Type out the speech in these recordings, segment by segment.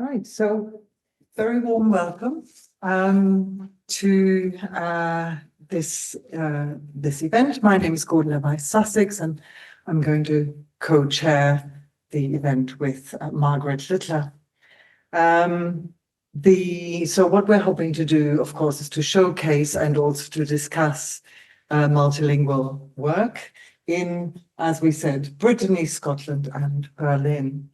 Right, so very warm welcome to this event. My name is Godela Weiss-Sussex, and I'm going to co-chair the event with Margaret Littler. So what we're hoping to do, of course, is to showcase and also to discuss multilingual work in, as we said, Brittany, Scotland, and Berlin.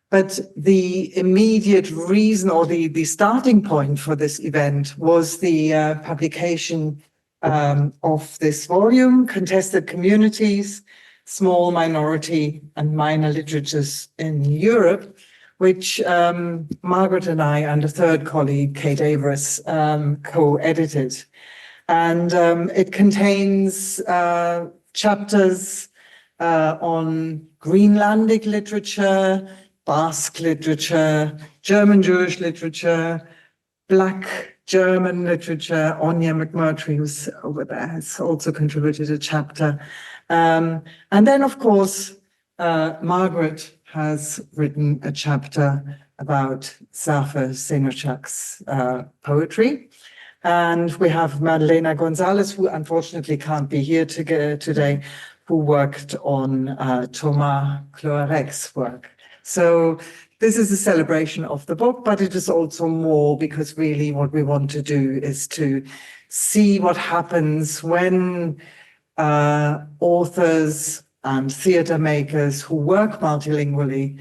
But the immediate reason or the starting point for this event was the publication of this volume, Contested Communities, Small Minority and Minor Literatures in Europe, which Margaret and I and a third colleague, Kate Averis, co-edited. And it contains chapters on Greenlandic literature, Basque literature, German Jewish literature, Black German literature. Anya McMurtry, who's over there, has also contributed a chapter. And then, of course, Margaret has written a chapter about Safa Senochak's poetry. And we have Madalena Gonzalez, who unfortunately can't be here today, who worked on Thomas Cloirec's work. So this is a celebration of the book, but it is also more because really what we want to do is to see what happens when authors and theatre makers who work multilingually,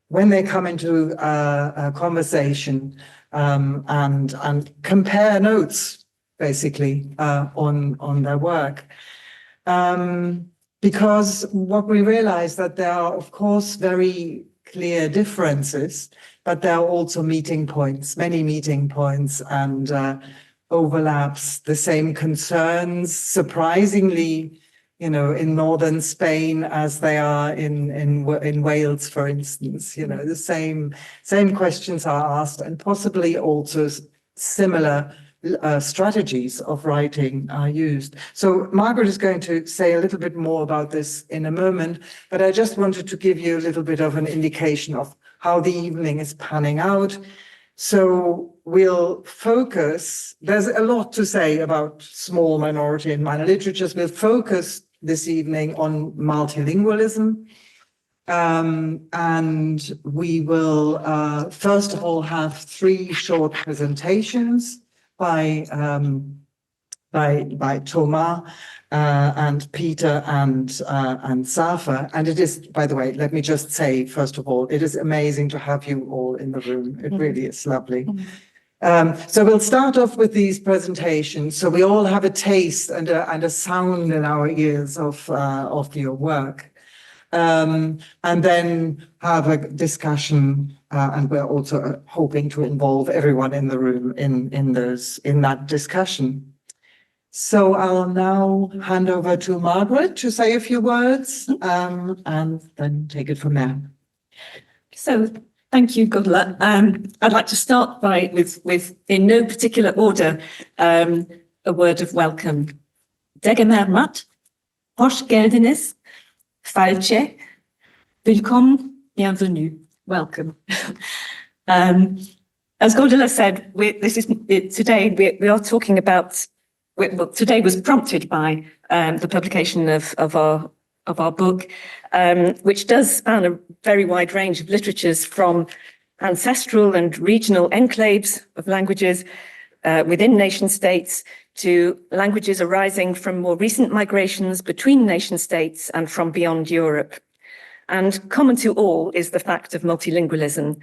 when they come into a conversation and compare notes, basically, on their work. Because what we realize that there are, of course, very clear differences, but there are also meeting points, many meeting points and overlaps, the same concerns, surprisingly, you know, in northern Spain as they are in Wales, for instance. You know, the same questions are asked, and possibly also similar strategies of writing are used. So Margaret is going to say a little bit more about this in a moment, but I just wanted to give you a little bit of an indication of how the evening is panning out. So we'll focus, there's a lot to say about small minority and minor literatures. We'll focus this evening on multilingualism. And we will, first of all, have 3 short presentations by Thomas and Peter and Safa. And it is, by the way, let me just say, first of all, it is amazing to have you all in the room. It really is lovely. So we'll start off with these presentations, so we all have a taste and a sound in our ears of your work. And then have a discussion, and we're also hoping to involve everyone in the room in that discussion. So I'll now hand over to Margaret to say a few words, and then take it from there. So thank you, Godela. I'd like to start with in no particular order, a word of welcome. Degemermat, Hoş geldiniz. Falche, willkommen, bienvenue, welcome. As Godela said, today we are talking about. Well, today was prompted by the publication of our book, which does span a very wide range of literatures, from ancestral and regional enclaves of languages within nation states to languages arising from more recent migrations between nation states and from beyond Europe. And common to all is the fact of multilingualism,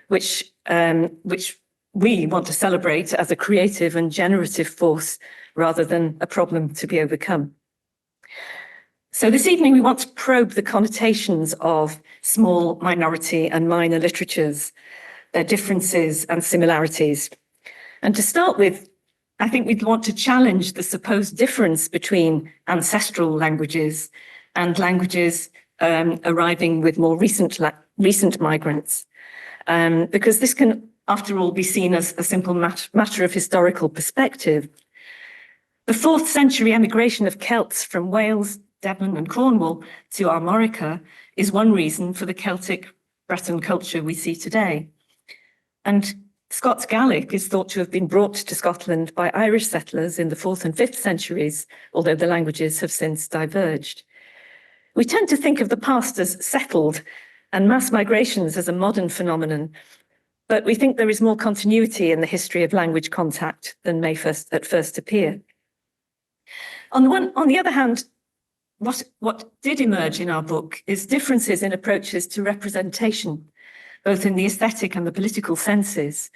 which we want to celebrate as a creative and generative force rather than a problem to be overcome. So this evening we want to probe the connotations of small minority and minor literatures, their differences and similarities. And to start with, I think we'd want to challenge the supposed difference between ancestral languages and languages arriving with more recent migrants, because this can, after all, be seen as a simple matter of historical perspective. The 4th century emigration of Celts from Wales, Devon and Cornwall to Armorica is one reason for the Celtic Breton culture we see today. And Scots Gaelic is thought to have been brought to Scotland by Irish settlers in the 4th and 5th centuries, although the languages have since diverged. We tend to think of the past as settled and mass migrations as a modern phenomenon, but we think there is more continuity in the history of language contact than may at first appear. On the other hand, what did emerge in our book is differences in approaches to representation, both in the aesthetic and the political senses.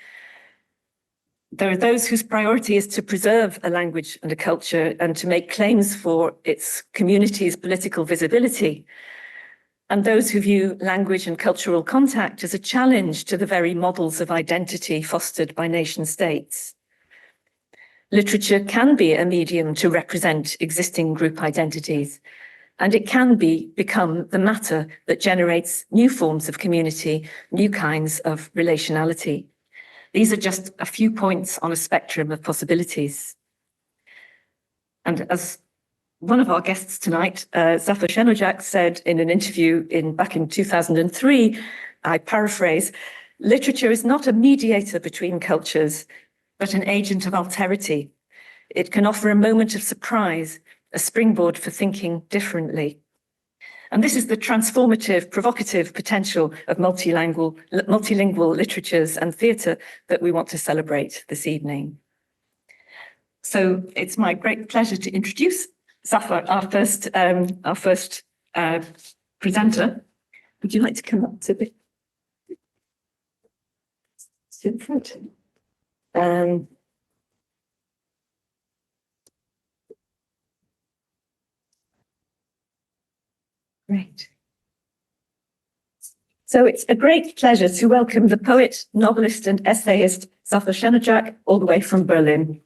There are those whose priority is to preserve a language and a culture and to make claims for its community's political visibility, and those who view language and cultural contact as a challenge to the very models of identity fostered by nation states. Literature can be a medium to represent existing group identities, and it can become the matter that generates new forms of community, new kinds of relationality. These are just a few points on a spectrum of possibilities. And as one of our guests tonight, Zafar Shenojak, said in an interview back in 2003, I paraphrase, literature is not a mediator between cultures, but an agent of alterity. It can offer a moment of surprise, a springboard for thinking differently. And this is the transformative, provocative potential of multilingual literatures and theatre that we want to celebrate this evening. So it's my great pleasure to introduce Zafar, our first presenter. Would you like to come up to the front? Great. So it's a great pleasure to welcome the poet, novelist and essayist Zafar Shenojak all the way from Berlin.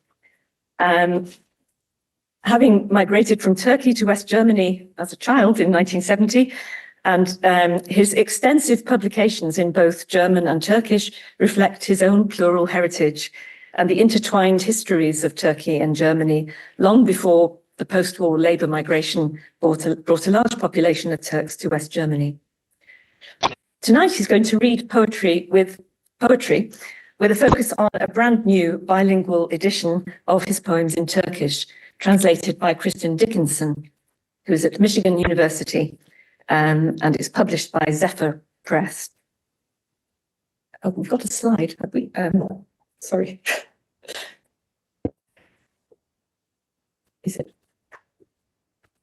Having migrated from Turkey to West Germany as a child in 1970, and his extensive publications in both German and Turkish reflect his own plural heritage and the intertwined histories of Turkey and Germany long before the post-war labour migration brought a large population of Turks to West Germany. Tonight he's going to read poetry with a focus on a brand new bilingual edition of his poems in Turkish, translated by Kristen Dickinson, who's at Michigan University, and is published by Zephyr Press. Oh, we've got a slide, have we? Sorry. Is it?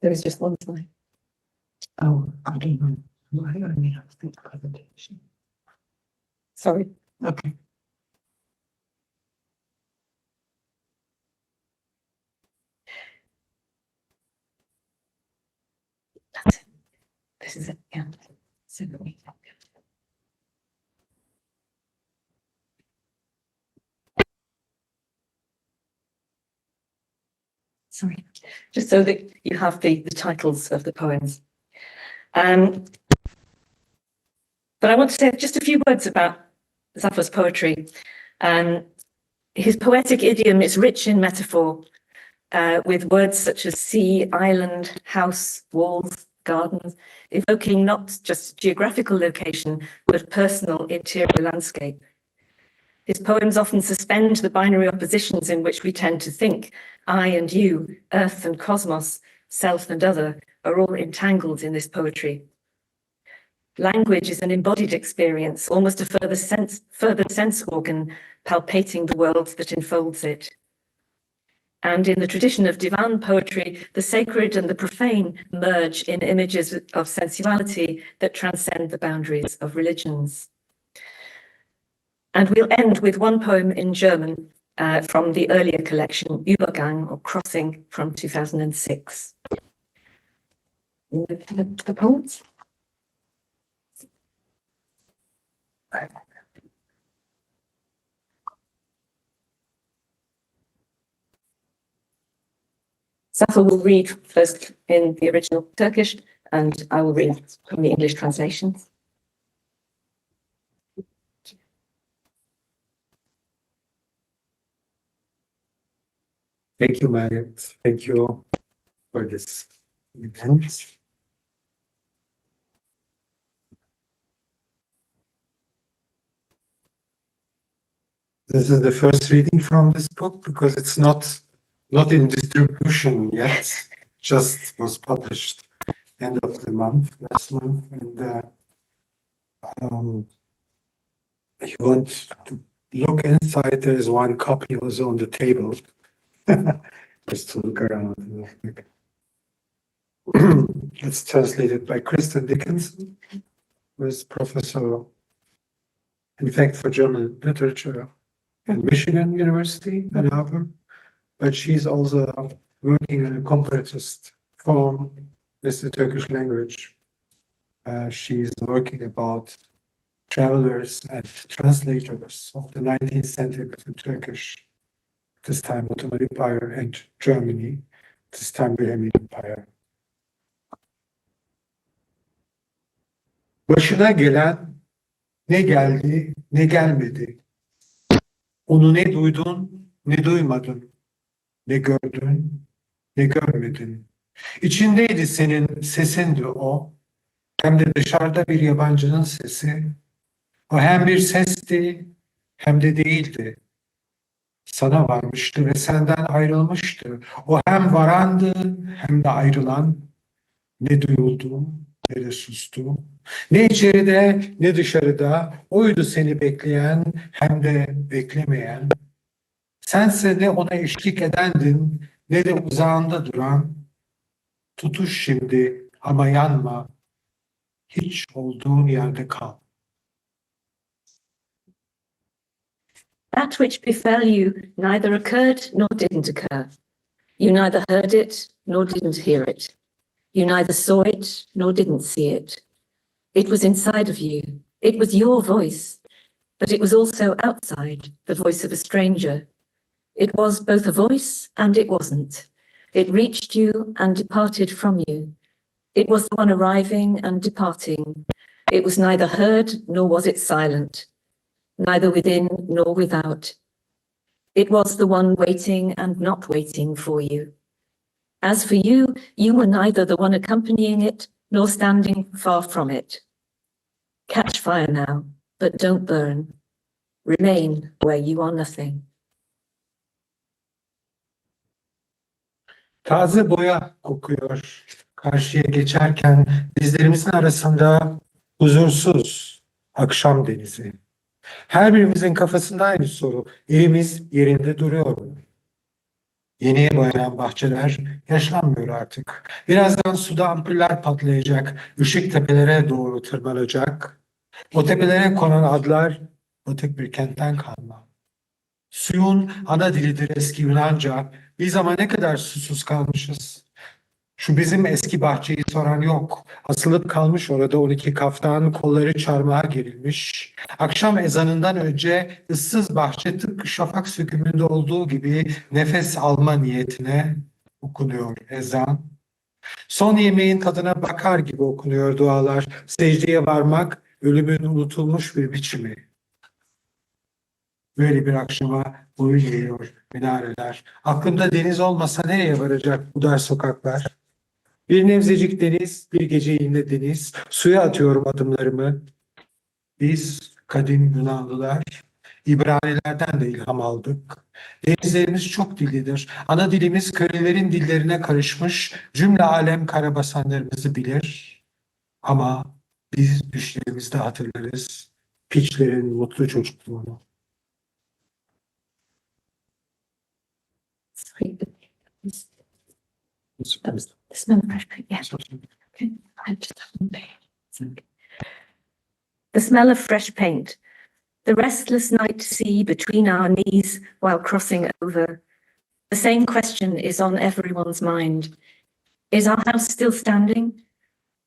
There is just one slide. Oh, I don't know. Why I only have the presentation. Sorry. Okay. That's it. This is it. Yeah. Sorry, just so that you have the titles of the poems. But I want to say just a few words about Zafar's poetry. His poetic idiom is rich in metaphor, with words such as sea, island, house, walls, gardens, evoking not just geographical location, but personal interior landscape. His poems often suspend the binary oppositions in which we tend to think. I and you, earth and cosmos, self and other, are all entangled in this poetry. Language is an embodied experience, almost a further sense organ, palpating the world that enfolds it. And in the tradition of divan poetry, the sacred and the profane merge in images of sensuality that transcend the boundaries of religions. And we'll end with one poem in German from the earlier collection, Übergang or Crossing from 2006. The poems? Zafar will read first in the original Turkish, and I will read from the English translations. Thank you, Margaret. Thank you for this event. This is the first reading from this book because it's not in distribution yet. Just was published end of the month, last month, and you want to look inside. There is one copy also on the table. Just to look around. It's translated by Kristen Dickinson, who is professor, in fact, for German literature at Michigan University, Ann Arbor. But she's also working in a comparatist form with the Turkish language. She's working about travelers and translators of the 19th century to Turkish, this time Ottoman Empire, and Germany, this time Bahamian Empire. Başına gelen ne geldi ne gelmedi. Onu ne duydun ne duymadın. Ne gördün ne görmedin. İçindeydi senin, sesindi o. Hem de dışarıda bir yabancının sesi. O hem bir sesti hem de değildi. Sana varmıştı ve senden ayrılmıştı. O hem varandı hem de ayrılan. Ne duyuldu ne de sustu. Ne içeride ne dışarıda. Oydu seni bekleyen hem de beklemeyen. Sense ne ona eşlik edendin ne de uzağında duran. Tutuş şimdi ama yanma. Hiç olduğun yerde kal. That which befell you neither occurred nor didn't occur. You neither heard it nor didn't hear it. You neither saw it nor didn't see it. It was inside of you. It was your voice, but it was also outside, the voice of a stranger. It was both a voice and it wasn't. It reached you and departed from you. It was the one arriving and departing. It was neither heard nor was it silent, neither within nor without. It was the one waiting and not waiting for you. As for you, you were neither the one accompanying it nor standing far from it. Catch fire now, but don't burn. Remain where you are nothing. Taze boya kokuyor. Karşıya geçerken dizlerimizin arasında huzursuz akşam denizi. Her birimizin kafasında aynı soru. Evimiz yerinde duruyor mu? Yeniye boyanan bahçeler yaşlanmıyor artık. Birazdan suda ampuller patlayacak. Işık tepelere doğru tırmanacak. O tepelere konan adlar batık bir kentten kalma. Suyun ana dilidir eski Yunanca. Biz ama ne kadar susuz kalmışız. Şu bizim eski bahçeyi soran yok. Asılıp kalmış orada 12 kaftan, kolları çarmıha gerilmiş. Akşam ezanından önce ıssız bahçe tıpkı şafak sökümünde olduğu gibi nefes alma niyetine okunuyor ezan. Son yemeğin tadına bakar gibi okunuyor dualar. Secdeye varmak ölümün unutulmuş bir biçimi. Böyle bir akşama boyun eğiyor minareler. Aklımda deniz olmasa nereye varacak bu dar sokaklar? Bir nevzecik deniz, bir gece yine deniz. Suya atıyorum adımlarımı. Biz kadim Yunanlılar İbranilerden de ilham aldık. Denizlerimiz çok dillidir. Ana dilimiz köylülerin dillerine karışmış. Cümle alem karabasanlarımızı bilir. Ama biz düşlerimizde hatırlarız piçlerin mutlu çocukluğunu. Sorry. The smell of fresh paint, yeah. Okay. I just have one page. It's okay. The smell of fresh paint. The restless night sea between our knees while crossing over. The same question is on everyone's mind. Is our house still standing?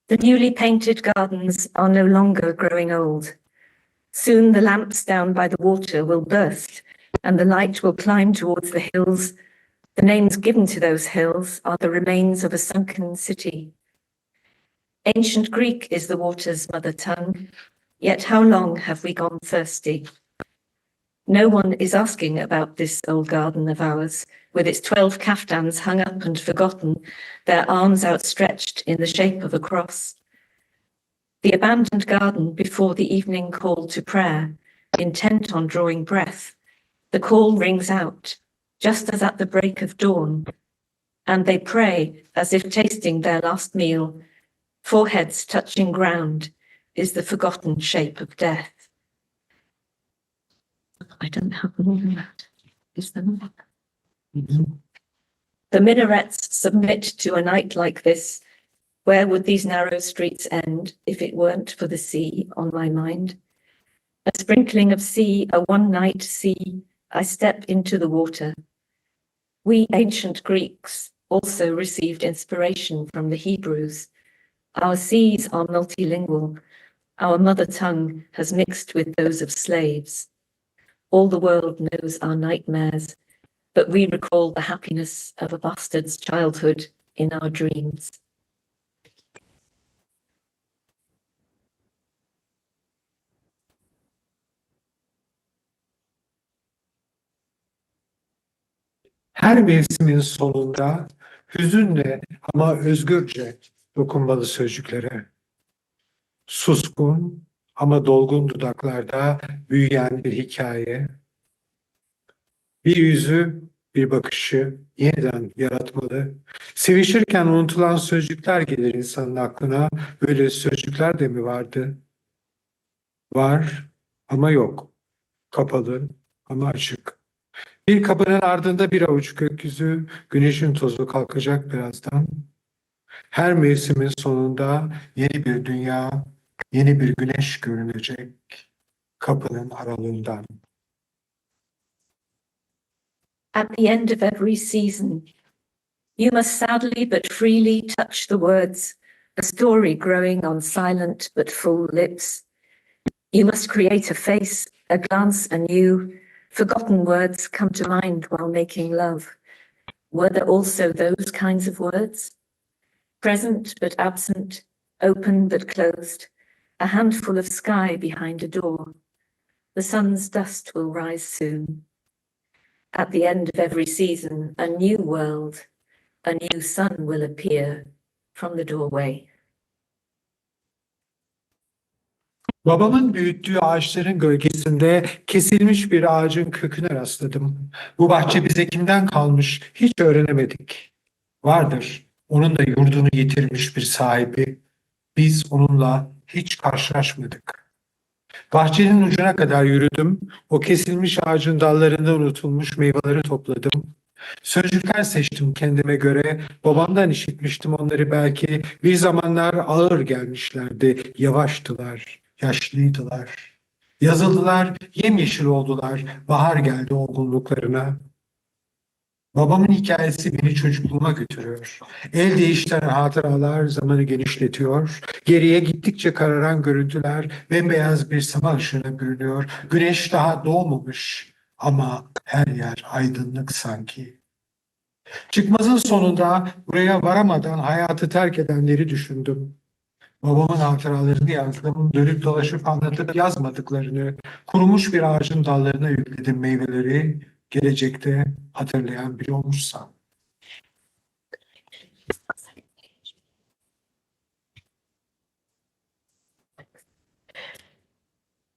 The newly painted gardens are no longer growing old. Soon the lamps down by the water will burst and the light will climb towards the hills. The names given to those hills are the remains of a sunken city. Ancient Greek is the water's mother tongue, yet how long have we gone thirsty? No one is asking about this old garden of ours, with its 12 kaftans hung up and forgotten, their arms outstretched in the shape of a cross. The abandoned garden before the evening call to prayer, intent on drawing breath, The call rings out, just as at the break of dawn, and they pray as if tasting their last meal. Foreheads touching ground is the forgotten shape of death. I don't have more than that. Is there more? The minarets submit to a night like this. Where would these narrow streets end if it weren't for the sea on my mind? A sprinkling of sea, a one-night sea, I step into the water. We ancient Greeks also received inspiration from the Hebrews. Our seas are multilingual. Our mother tongue has mixed with those of slaves. All the world knows our nightmares, but we recall the happiness of a bastard's childhood in our dreams. Her mevsimin sonunda hüzünle ama özgürce dokunmalı sözcüklere. Suskun ama dolgun dudaklarda büyüyen bir hikaye. Bir yüzü, bir bakışı yeniden yaratmalı. Sevişirken unutulan sözcükler gelir insanın aklına. Böyle sözcükler de mi vardı? Var ama yok. Kapalı ama açık. Bir kapının ardında bir avuç gökyüzü, güneşin tozu kalkacak birazdan. Her mevsimin sonunda yeni bir dünya, yeni bir güneş görünecek kapının aralığından. At the end of every season, you must sadly but freely touch the words, a story growing on silent but full lips. You must create a face, a glance anew. Forgotten words come to mind while making love. Were there also those kinds of words? Present but absent, open but closed, a handful of sky behind a door. The sun's dust will rise soon. At the end of every season, a new world, a new sun will appear from the doorway. Babamın büyüttüğü ağaçların gölgesinde kesilmiş bir ağacın köküne rastladım. Bu bahçe bize kimden kalmış hiç öğrenemedik. Vardır, onun da yurdunu yitirmiş bir sahibi. Biz onunla hiç karşılaşmadık. Bahçenin ucuna kadar yürüdüm. O kesilmiş ağacın dallarında unutulmuş meyveleri topladım. Sözcükler seçtim kendime göre. Babamdan işitmiştim onları belki. Bir zamanlar ağır gelmişlerdi. Yavaştılar, yaşlıydılar. Yazıldılar, yemyeşil oldular. Bahar geldi olgunluklarına. Babamın hikayesi beni çocukluğuma götürüyor. El değiştiren hatıralar zamanı genişletiyor. Geriye gittikçe kararan görüntüler bembeyaz bir sabah ışığına bürünüyor. Güneş daha doğmamış ama her yer aydınlık sanki. Çıkmazın sonunda buraya varamadan hayatı terk edenleri düşündüm. Babamın hatıralarını yazdım, dönüp dolaşıp anlatıp yazmadıklarını, kurumuş bir ağacın dallarına yükledim meyveleri, gelecekte hatırlayan biri olmuşsa.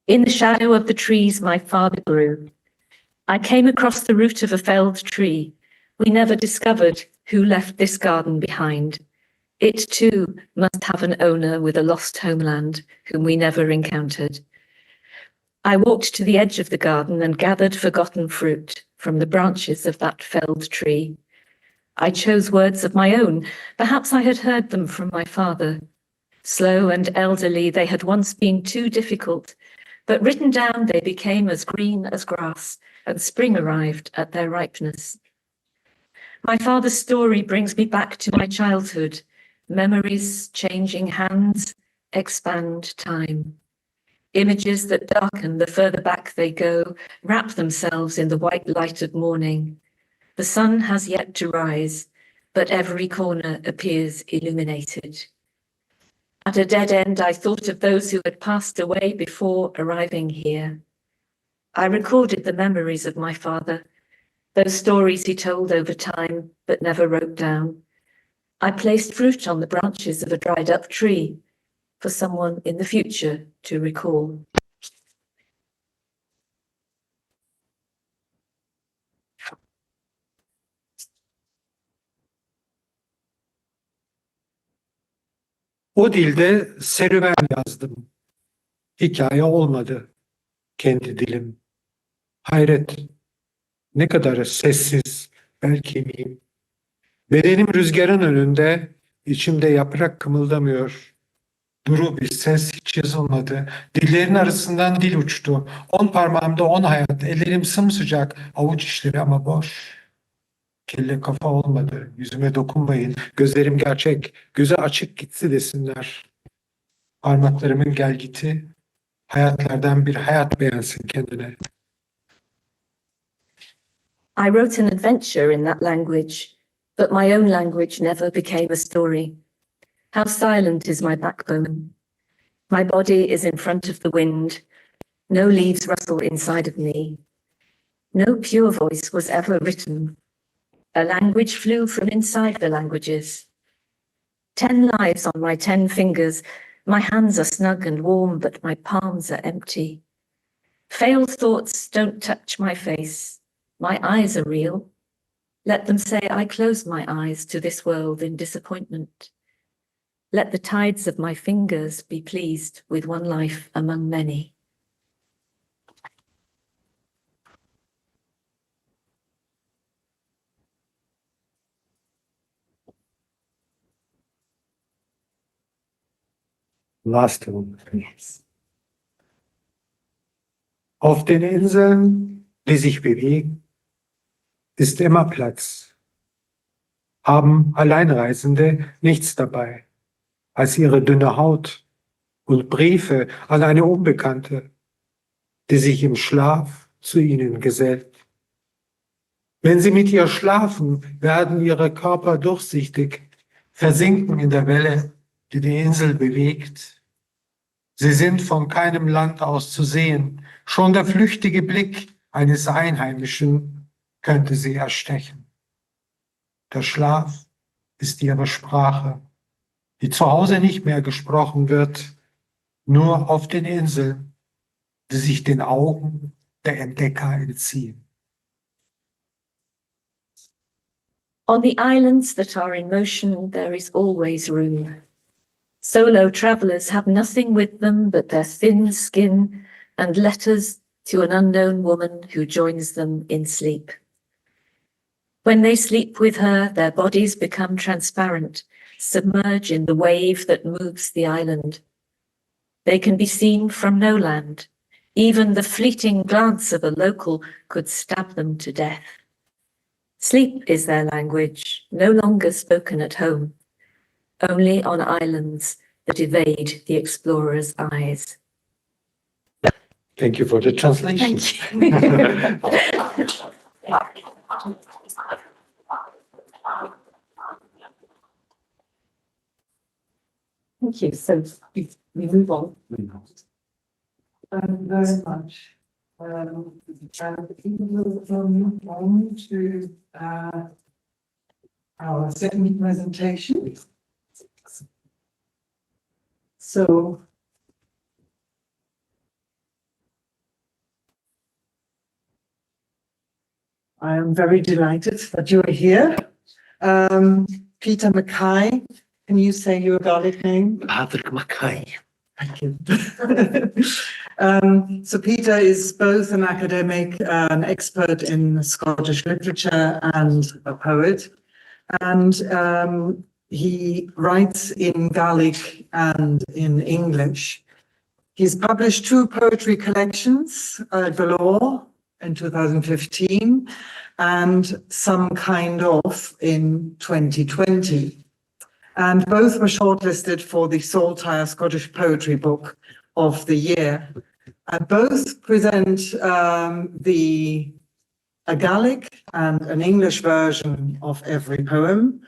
In the shadow of the trees my father grew, I came across the root of a felled tree. We never discovered who left this garden behind. It too must have an owner with a lost homeland whom we never encountered. I walked to the edge of the garden and gathered forgotten fruit from the branches of that felled tree. I chose words of my own. Perhaps I had heard them from my father. Slow and elderly, they had once been too difficult, but written down they became as green as grass, and spring arrived at their ripeness. My father's story brings me back to my childhood. Memories changing hands expand time. Images that darken the further back they go, wrap themselves in the white light of morning. The sun has yet to rise, but every corner appears illuminated. At a dead end, I thought of those who had passed away before arriving here. I recorded the memories of my father, those stories he told over time but never wrote down. I placed fruit on the branches of a dried up tree for someone in the future to recall. O dilde serüven yazdım. Hikaye olmadı kendi dilim. Hayret, ne kadar sessiz, belki miyim? Bedenim rüzgarın önünde, içimde yaprak kımıldamıyor. Duru bir ses hiç yazılmadı. Dillerin arasından dil uçtu. 10 parmağımda 10 hayat, ellerim sımsıcak, avuç içleri ama boş. Kelle kafa olmadı, yüzüme dokunmayın. Gözlerim gerçek, göze açık gitsi desinler. Parmaklarımın gelgiti, hayatlardan bir hayat beğensin kendine. I wrote an adventure in that language, but my own language never became a story. How silent is my backbone. My body is in front of the wind. No leaves rustle inside of me. No pure voice was ever written. A language flew from inside the languages. 10 lives on my 10 fingers. My hands are snug and warm, but my palms are empty. Failed thoughts don't touch my face. My eyes are real. Let them say I close my eyes to this world in disappointment. Let the tides of my fingers be pleased with one life among many. Last one. Yes. Auf den Inseln, die sich bewegen, ist immer Platz. Haben Alleinreisende nichts dabei, als ihre dünne Haut und Briefe an eine Unbekannte, die sich im Schlaf zu ihnen gesellt. Wenn sie mit ihr schlafen, werden ihre Körper durchsichtig, versinken in der Welle, die die Insel bewegt. Sie sind von keinem Land aus zu sehen. Schon der flüchtige Blick eines Einheimischen könnte sie erstechen. Der Schlaf ist ihre Sprache, die zu Hause nicht mehr gesprochen wird, nur auf den Inseln, die sich den Augen der Entdecker entziehen. On the islands that are in motion, there is always room. Solo travellers have nothing with them but their thin skin and letters to an unknown woman who joins them in sleep. When they sleep with her, their bodies become transparent, submerge in the wave that moves the island. They can be seen from no land. Even the fleeting glance of a local could stab them to death. Sleep is their language, no longer spoken at home, only on islands that evade the explorer's eyes. Thank you for the translation. Thank you. So we move on. Very much. And we will move on to our second presentation. So I am very delighted that you are here. Peter Mackay, can you say your Gaelic name? Pàdraig Mackay. Thank you. So Peter is both an academic, an expert in Scottish literature and a poet. And he writes in Gaelic and in English. He's published 2 poetry collections, Galore in 2015 and Some Kind Of in 2020. And both were shortlisted for the Saltire Scottish Poetry Book of the year. And both present a Gaelic and an English version of every poem,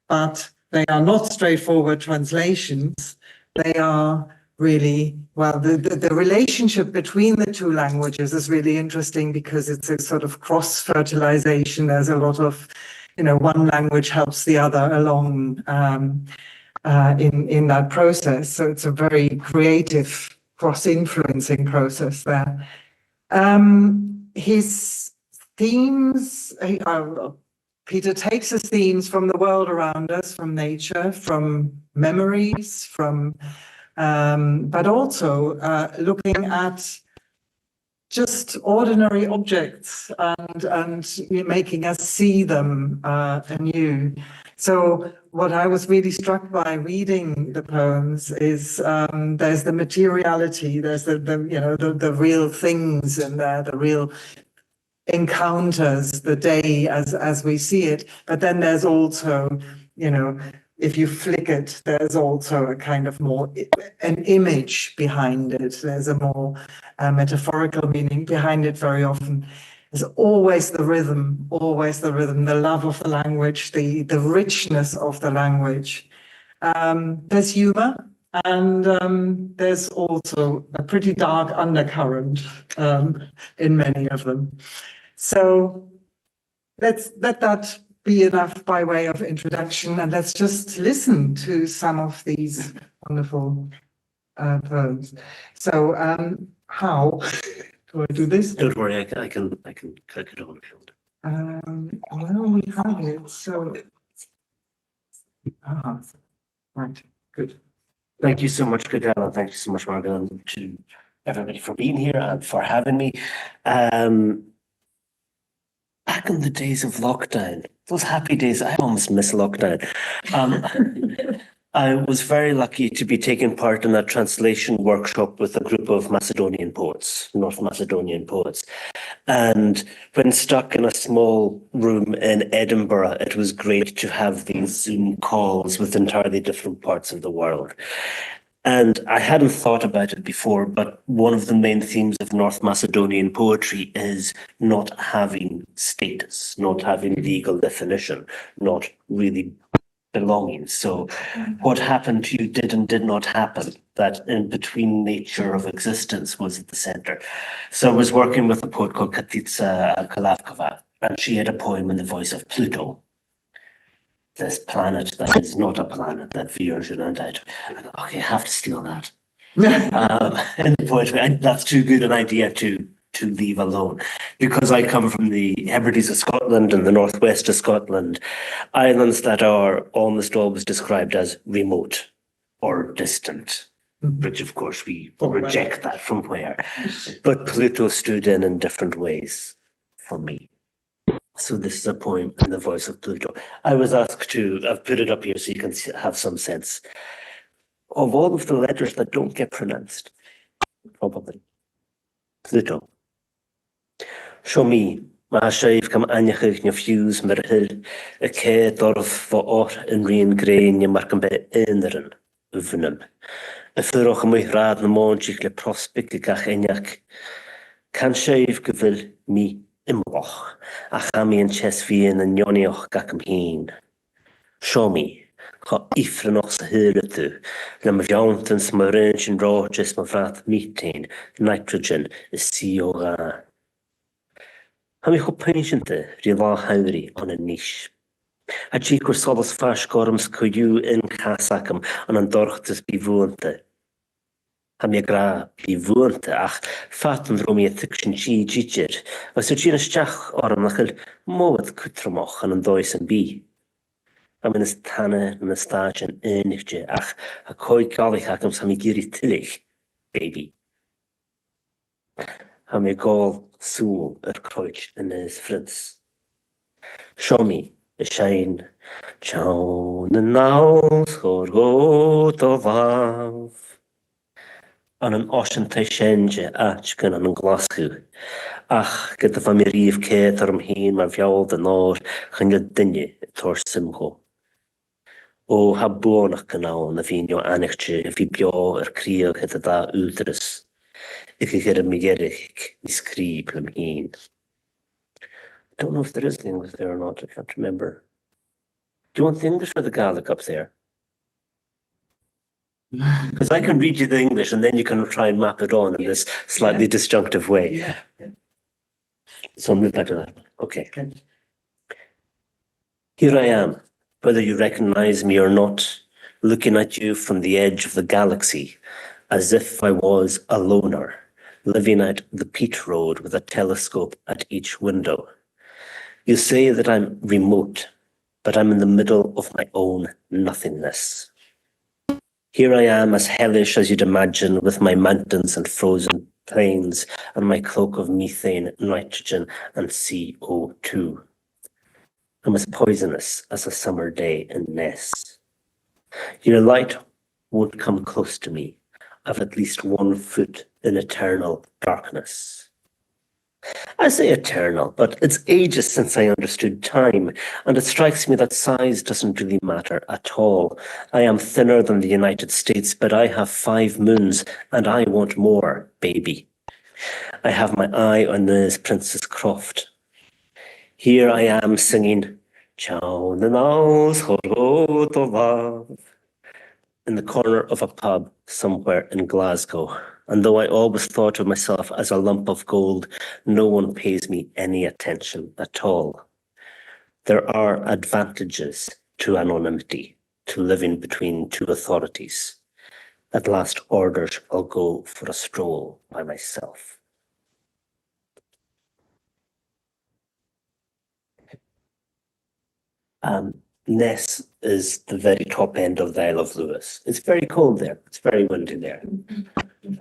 but they are not straightforward translations. They are really, well, the relationship between the 2 languages is really interesting because it's a sort of cross-fertilization. There's a lot of, one language helps the other along in that process. So it's a very creative cross-influencing process there. His themes, Peter takes us themes from the world around us, from nature, from memories, from but also looking at just ordinary objects and making us see them anew. So what I was really struck by reading the poems is there's the materiality, there's the real things in there, the real encounters the day as we see it, but then there's also, if you flick it, there's also a kind of more an image behind it. There's a more metaphorical meaning behind it very often. There's always the rhythm, the love of the language, the richness of the language. There's humor, and there's also a pretty dark undercurrent in many of them. So let that be enough by way of introduction, and let's just listen to some of these wonderful poems. So, how do I do this? Don't worry, I can click it on if you want. Well, we have it. So, right, good. Thank you so much, Godela. Thank you so much, Margaret, and to everybody for being here and for having me. Back in the days of lockdown, those happy days, I almost miss lockdown. I was very lucky to be taking part in a translation workshop with a group of Macedonian poets, North Macedonian poets. And when stuck in a small room in Edinburgh, it was great to have these Zoom calls with entirely different parts of the world. And I hadn't thought about it before, but one of the main themes of North Macedonian poetry is not having status, not having legal definition, not really belonging. So what happened to you did and did not happen, that in between nature of existence was at the center. So I was working with a poet called Katica Kalavkova, and she had a poem in the voice of Pluto. This planet that is not a planet that veers in and out. Okay, I have to steal that. In the poetry, that's too good an idea to leave alone. Because I come from the Hebrides of Scotland and the northwest of Scotland, islands that are almost always described as remote or distant, which of course we reject that from where. But Pluto stood in different ways for me. So this is a poem in the voice of Pluto. I was asked to, I've put it up here so you can have some sense of all of the letters that don't get pronounced, probably. Pluto. Show me, Maashaif kam anjachig na fuse merhil, Acair dorf va or in reen grain je marken bij inderen, uvenem. A furroch mwy rad na monchich le prospik ik ach enjach. Kan shaif gevil mi imloch, a chami en chesvien en jonioch gachem heen. Show me, ga ifrenoch sa hyle tu, na my viauntens my ranch and roches my vrat methane, nitrogen is CO. Ha mi go pensiente ri lá hawri on a niche. A chikur solas fash gorms coyu in casacum on an dorchtes bivuante. Ha mi gra bivuante ach faten romi a thiction chi giger, a so gina stach oram nachel moed kutramoch an dois and bi. Ha min is tanne and a stage an enigje ach a koi galich hakams ha mi giri tillich, baby. Ha mi gol soul kroich in his friends. Show me the shine, chown and now or go to love. On an ocean taishenje achkan an glasgow. Ach, get the family of Caterham heen, my viol the Leòr, can you dinny tor simho. O ha bonach canal na vino anachje, if he bio or krieg het da uterus. Ik get a migerig, mi scribe him heen. I don't know if there is English there or not, I can't remember. Do you want the English or the Gaelic up there? Because I can read you the English and then you can try and map it on in this slightly disjunctive way. Yeah. So I'll move back to that. Okay. Here I am, whether you recognize me or not, looking at you from the edge of the galaxy, as if I was a loner, living out the peat road with a telescope at each window. You say that I'm remote, but I'm in the middle of my own nothingness. Here I am, as hellish as you'd imagine, with my mountains and frozen plains and my cloak of methane, nitrogen, and CO2. I'm as poisonous as a summer day in Ness. Your light won't come close to me. I've at least 1 foot in eternal darkness. I say eternal, but it's ages since I understood time, and it strikes me that size doesn't really matter at all. I am thinner than the United States, but I have 5 moons, and I want more, baby. I have my eye on Liz Princess Croft. Here I am singing, Ciao na naus horo to love, in the corner of a pub somewhere in Glasgow. And though I always thought of myself as a lump of gold, no one pays me any attention at all. There are advantages to anonymity, to living between 2 authorities. At last orders, I'll go for a stroll by myself. Ness is the very top end of the Isle of Lewis. It's very cold there. It's very windy there.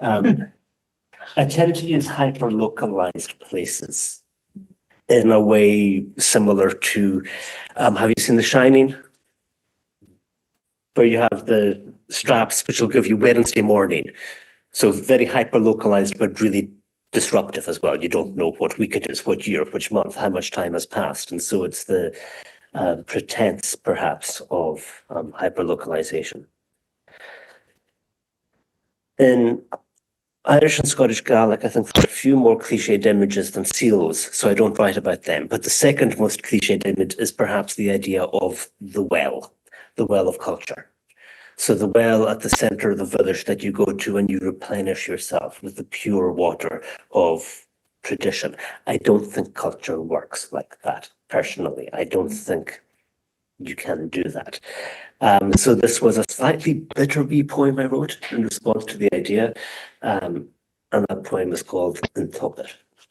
I tend to use hyper-localized places in a way similar to, have you seen The Shining? Where you have the straps, which will give you Wednesday morning. So very hyper-localized, but really disruptive as well. You don't know what week it is, what year, which month, how much time has passed. And so it's the pretense, perhaps, of hyper-localization. In Irish and Scottish Gaelic, I think there are a few more cliched images than seals, so I don't write about them. But the second most cliched image is perhaps the idea of the well of culture. So the well at the center of the village that you go to and you replenish yourself with the pure water of tradition. I don't think culture works like that, personally. I don't think you can do that. So this was a slightly bitter wee poem I wrote in response to the idea. And that poem is called In Topper.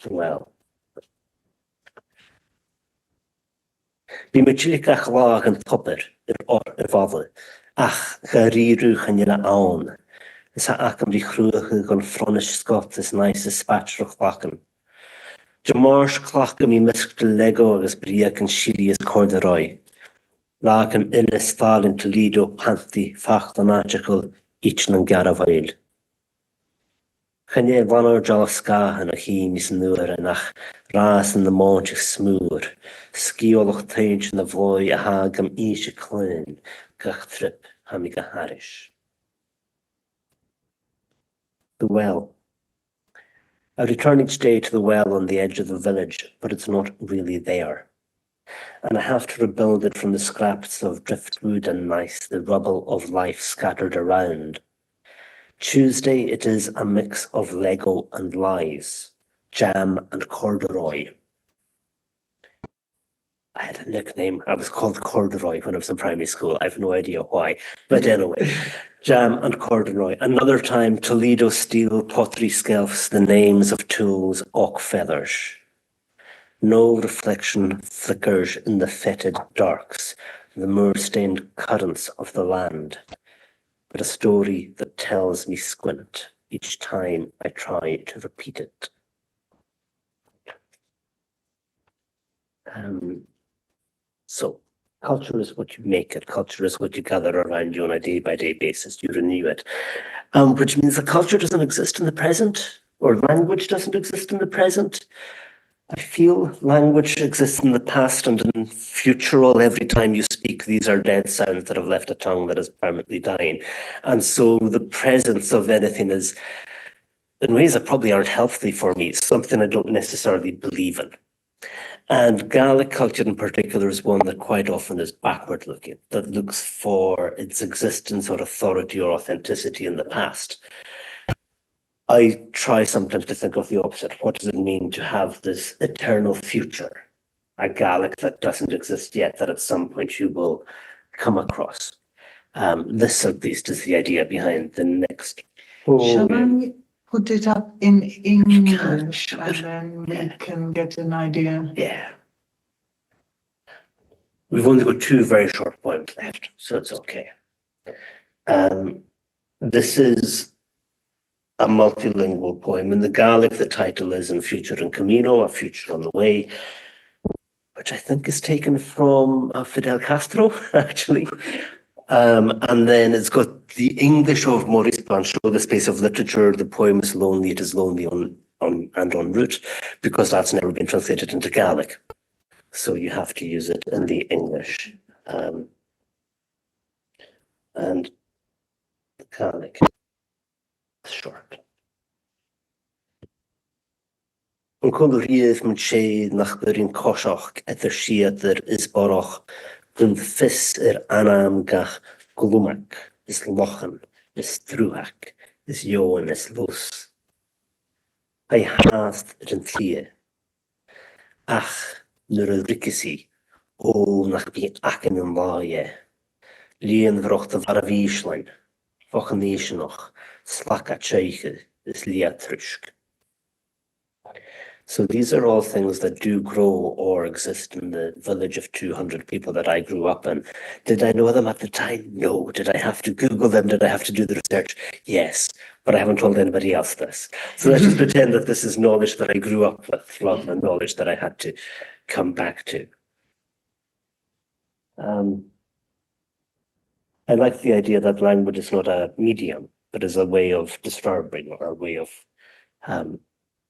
Well. Bí me tílic ach lág an topper or fadle. Ach, garíru chanila aun. Is ha acam di chrúach gon Fronish Scot is nice as spatchroch lachen. Jamars clacham I misk de Lego agus briag an Chile is corduroy. Lágam innes Stalin Toledo panthi facht magical each an garavail. Chanye vanor jala skahan a he mis nuer nach ras in the monchig smoor. Skiolach tainch in the voy a hagam ishe clean. Gach trip hamiga harish. The well. I return each day to the well on the edge of the village, but it's not really there. And I have to rebuild it from the scraps of driftwood and mice, the rubble of life scattered around. Tuesday, it is a mix of Lego and lies, jam and corduroy. I had a nickname. I was called Corduroy when I was in primary school. I have no idea why. But anyway, jam and corduroy. Another time, Toledo steel pottery skelfs, the names of tools, oak feathers. No reflection flickers in the fetid darks, the moor-stained currents of the land, but a story that tells me squint each time I try to repeat it. So, culture is what you make it. Culture is what you gather around you on a day-by-day basis. You renew it, which means that culture doesn't exist in the present, or language doesn't exist in the present. I feel language exists in the past and in futural. Every time you speak, these are dead sounds that have left a tongue that is permanently dying. And so the presence of anything is, in ways that probably aren't healthy for me, something I don't necessarily believe in. And Gaelic culture in particular is one that quite often is backward looking, that looks for its existence or authority or authenticity in the past. I try sometimes to think of the opposite. What does it mean to have this eternal future, a Gaelic that doesn't exist yet, that at some point you will come across? This at least is the idea behind the next Shall poem. I put it up in English and then we can get an idea? Yeah. We've only got two very short poems left, so it's okay. This is a multilingual poem. In the Gaelic, the title is In Future in Camino, A Future on the Way, which I think is taken from Fidel Castro, actually. And then it's got the English of Maurice Blanchot, The Space of Literature. The poem is lonely, it is lonely on en route, because that's never been translated into Gaelic. So you have to use it in the English. And the Gaelic is short. An cwmrïedd yn sied nach byrin cosioch edrych siadr is boroch dyn ffys anam gach glwmac is lochen is drwach is joan is lws. Hai haast yn tlie. Ach nyr y ricisi o nach bi acen yn laie. Lien vroch de varavishlein. Fochen nog slaka tjeiche is liatrusk. So these are all things that do grow or exist in the village of 200 people that I grew up in. Did I know them at the time? No. Did I have to Google them? Did I have to do the research? Yes. But I haven't told anybody else this. So let's just pretend that this is knowledge that I grew up with rather than knowledge that I had to come back to. I like the idea that language is not a medium, but is a way of disturbing or a way of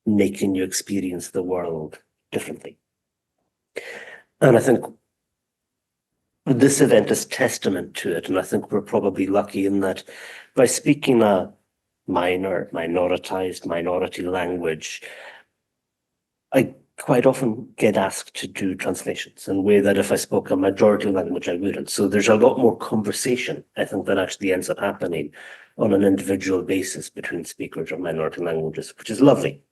making you experience the world differently. And I think this event is testament to it. And I think we're probably lucky in that by speaking a minoritized minority language, I quite often get asked to do translations in a way that if I spoke a majority language, I wouldn't. So there's a lot more conversation, I think, that actually ends up happening on an individual basis between speakers of minority languages, which is lovely.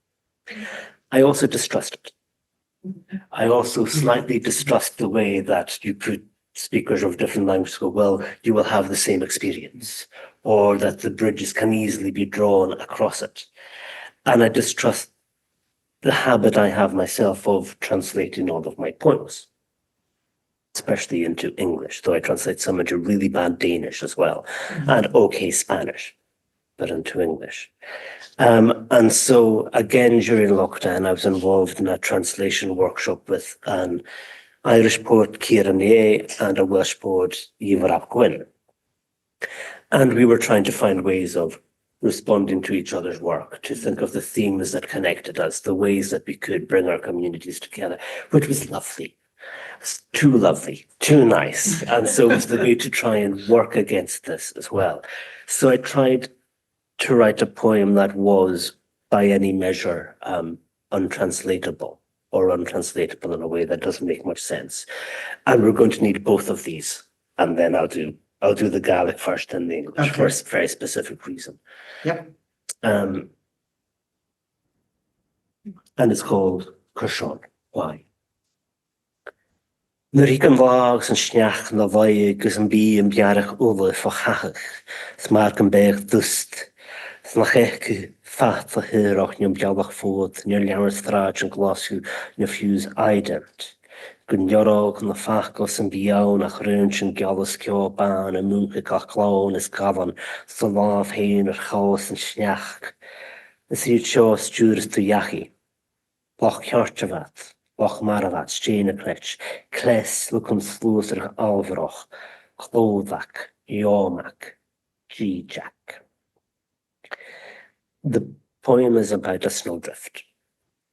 I also distrust it. I also slightly distrust the way that you put speakers of different languages go, well, you will have the same experience, or that the bridges can easily be drawn across it. And I distrust the habit I have myself of translating all of my poems, especially into English, though I translate some into really bad Danish as well, and okay Spanish, but into English. And so again, during lockdown, I was involved in a translation workshop with an Irish poet, Ciaran and a Welsh poet, Leòr ap Gwyn. And we were trying to find ways of responding to each other's work, to think of the themes that connected us, the ways that we could bring our communities together, which was lovely. Too lovely, too nice. And so it was the way to try and work against this as well. So I tried to write a poem that was, by any measure, untranslatable in a way that doesn't make much sense. And we're going to need both of these. And then I'll do the Gaelic first and the English for a very specific reason. Yep. And it's called Crushon. Why? Na rican vags and snach na vaig gus an bí an biarach ule for chachach. Smark an berg dust. Snachech fat a hirach niam bialach fod, near lewer strach and glashu, near fuse ident. Gun yorog na fachgos an biaw nach runch and galus kio ban and munke caclawn is gavan, so lav hein er chaos and snach. Is hier cho stures to yachi. Loch kjartjavat. Loch maravat, steenekletch, kles, lukon slooser alvroch, clothak, yomak, G-jack. The poem is about a snowdrift.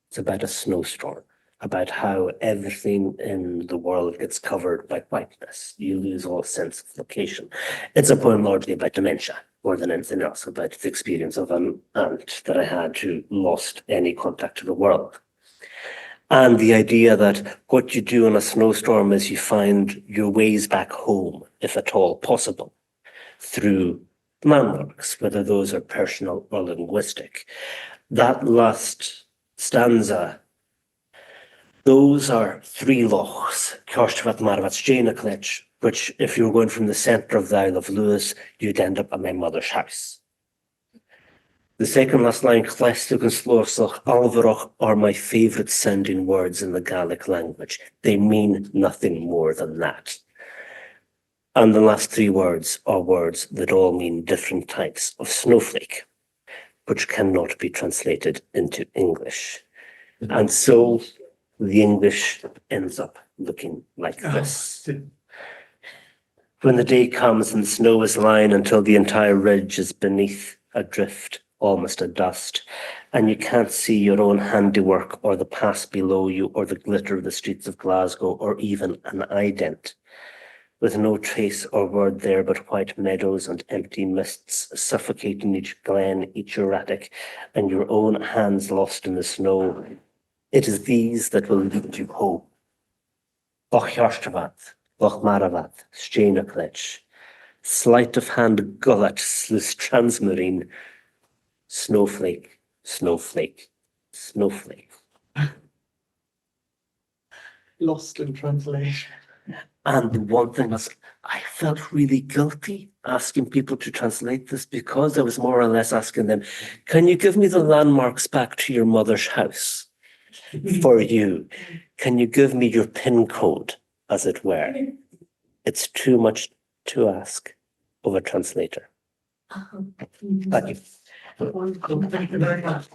It's about a snowstorm, about how everything in the world gets covered by whiteness. You lose all sense of location. It's a poem largely about dementia, more than anything else, about the experience of an aunt that I had who lost any contact to the world. And the idea that what you do in a snowstorm is you find your ways back home, if at all possible, through landmarks, whether those are personal or linguistic. That last stanza, those are three lochs, Kjorstvat Marvat Steenekletch, which if you were going from the center of the Isle of Lewis, you'd end up at my mother's house. The second last line, Chleistug and Slorsoch, Alvaroch, are my favourite sounding words in the Gaelic language. They mean nothing more than that. And the last three words are words that all mean different types of snowflake, which cannot be translated into English. And so the English ends up looking like this. When the day comes and the snow is lying until the entire ridge is beneath a drift, almost a dust, and you can't see your own handiwork or the pass below you or the glitter of the streets of Glasgow or even an ident, with no trace or word there but white meadows and empty mists suffocating each glen, each erratic, and your own hands lost in the snow. It is these that will lead you home. Loch Yarstavat, Loch Maravat, Steinaclech, sleight of hand gullet, slus transmarine, snowflake, snowflake, snowflake. Lost in translation. And the one thing was, I felt really guilty asking people to translate this because I was more or less asking them, can you give me the landmarks back to your mother's house for you? Can you give me your PIN code, as it were? It's too much to ask of a translator. Thank you. Wonderful. Thank you very much.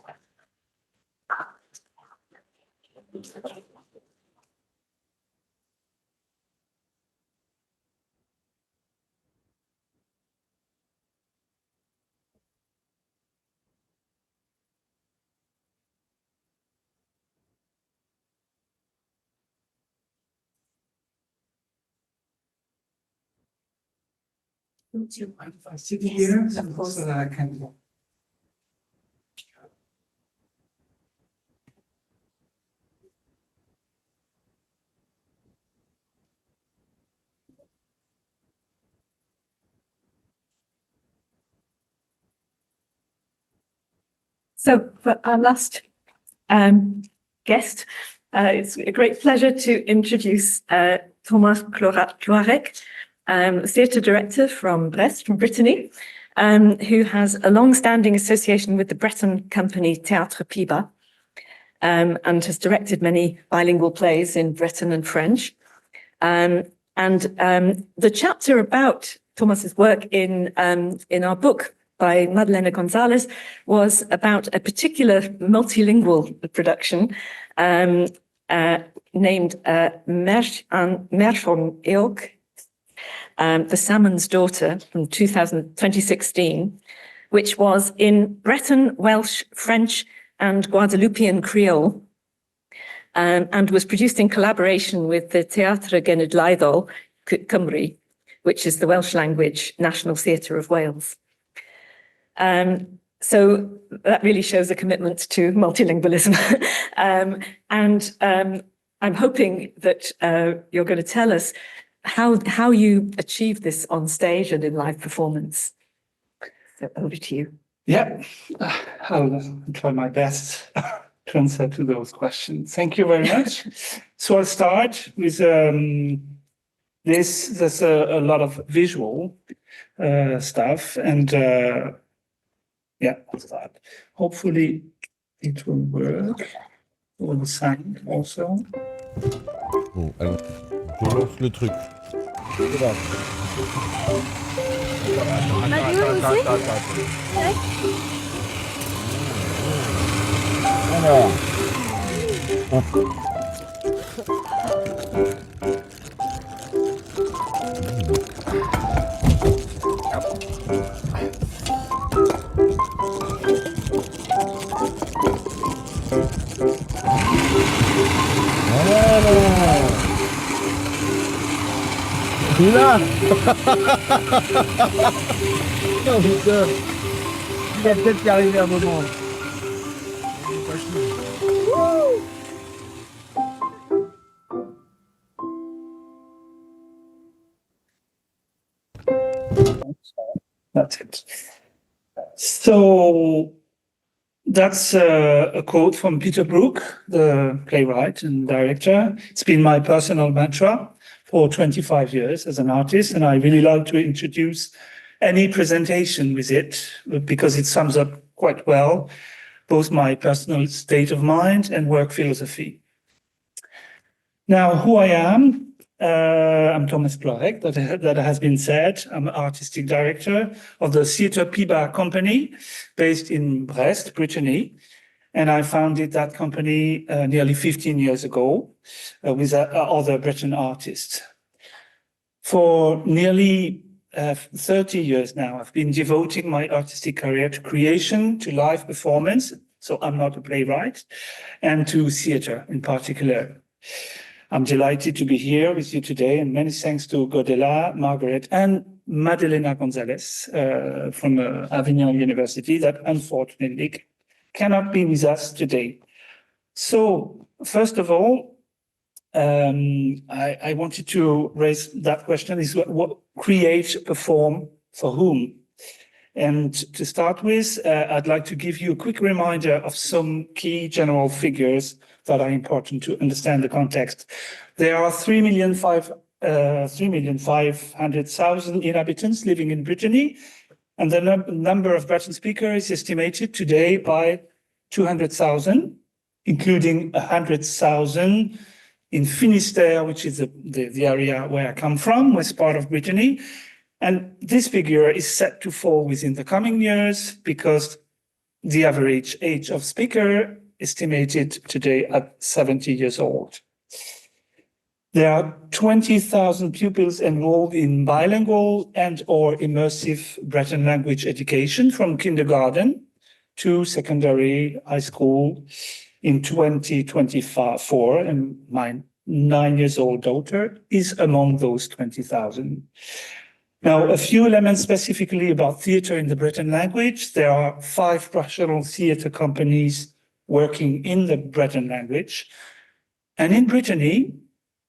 If I sit here, so that I can. So for our last guest, it's a great pleasure to introduce Thomas Pàdraig, theatre director from Brest, from Brittany, who has a long-standing association with the Breton company Théâtre Piba, and has directed many bilingual plays in Breton and French. The chapter about Thomas's work in our book by Madeleine Gonzalez was about a particular multilingual production named Merfon Eog, The Salmon's Daughter from 2016, which was in Breton, Welsh, French and Guadeloupean Creole, and was produced in collaboration with the Teatre Genedlaethol Cymru, which is the Welsh language National Theatre of Wales. So that really shows a commitment to multilingualism. I'm hoping that you're going to tell us how you achieve this on stage and in live performance. So over to you. Yeah, I'll try my best to answer to those questions. Thank you very much. So I'll start with this. There's a lot of visual stuff, and yeah, I'll start. Hopefully it will work. All the sound also. Bon, alors, je lance le truc. Alors. Tu là. Oh putain. Il va peut-être y arriver un moment. That's it. So that's a quote from Peter Brook, the playwright and director. It's been my personal mantra for 25 years as an artist, and I really like to introduce any presentation with it because it sums up quite well both my personal state of mind and work philosophy. Now, who I am, I'm Thomas Pàdraig, that has been said. I'm an artistic director of the Theatre Piba company based in Brest, Brittany. And I founded that company nearly 15 years ago with other Breton artists. For nearly 30 years now, I've been devoting my artistic career to creation, to live performance, so I'm not a playwright, and to theatre in particular. I'm delighted to be here with you today, and many thanks to Godela, Margaret, and Madalena Gonzalez from Avignon University that unfortunately cannot be with us today. So, first of all, I wanted to raise that question, is what create, perform, for whom? And to start with, I'd like to give you a quick reminder of some key general figures that are important to understand the context. There are 3,500,000 inhabitants living in Brittany, and the number of Breton speakers is estimated today by 200,000, including 100,000 in Finistère, which is the area where I come from, west part of Brittany. And this figure is set to fall within the coming years because the average age of speaker estimated today at 70 years old. There are 20,000 pupils enrolled in bilingual and or immersive Breton language education from kindergarten to secondary high school in 2024, and my 9-year-old daughter is among those 20,000. Now, a few elements specifically about theatre in the Breton language. There are 5 professional theatre companies working in the Breton language. And in Brittany,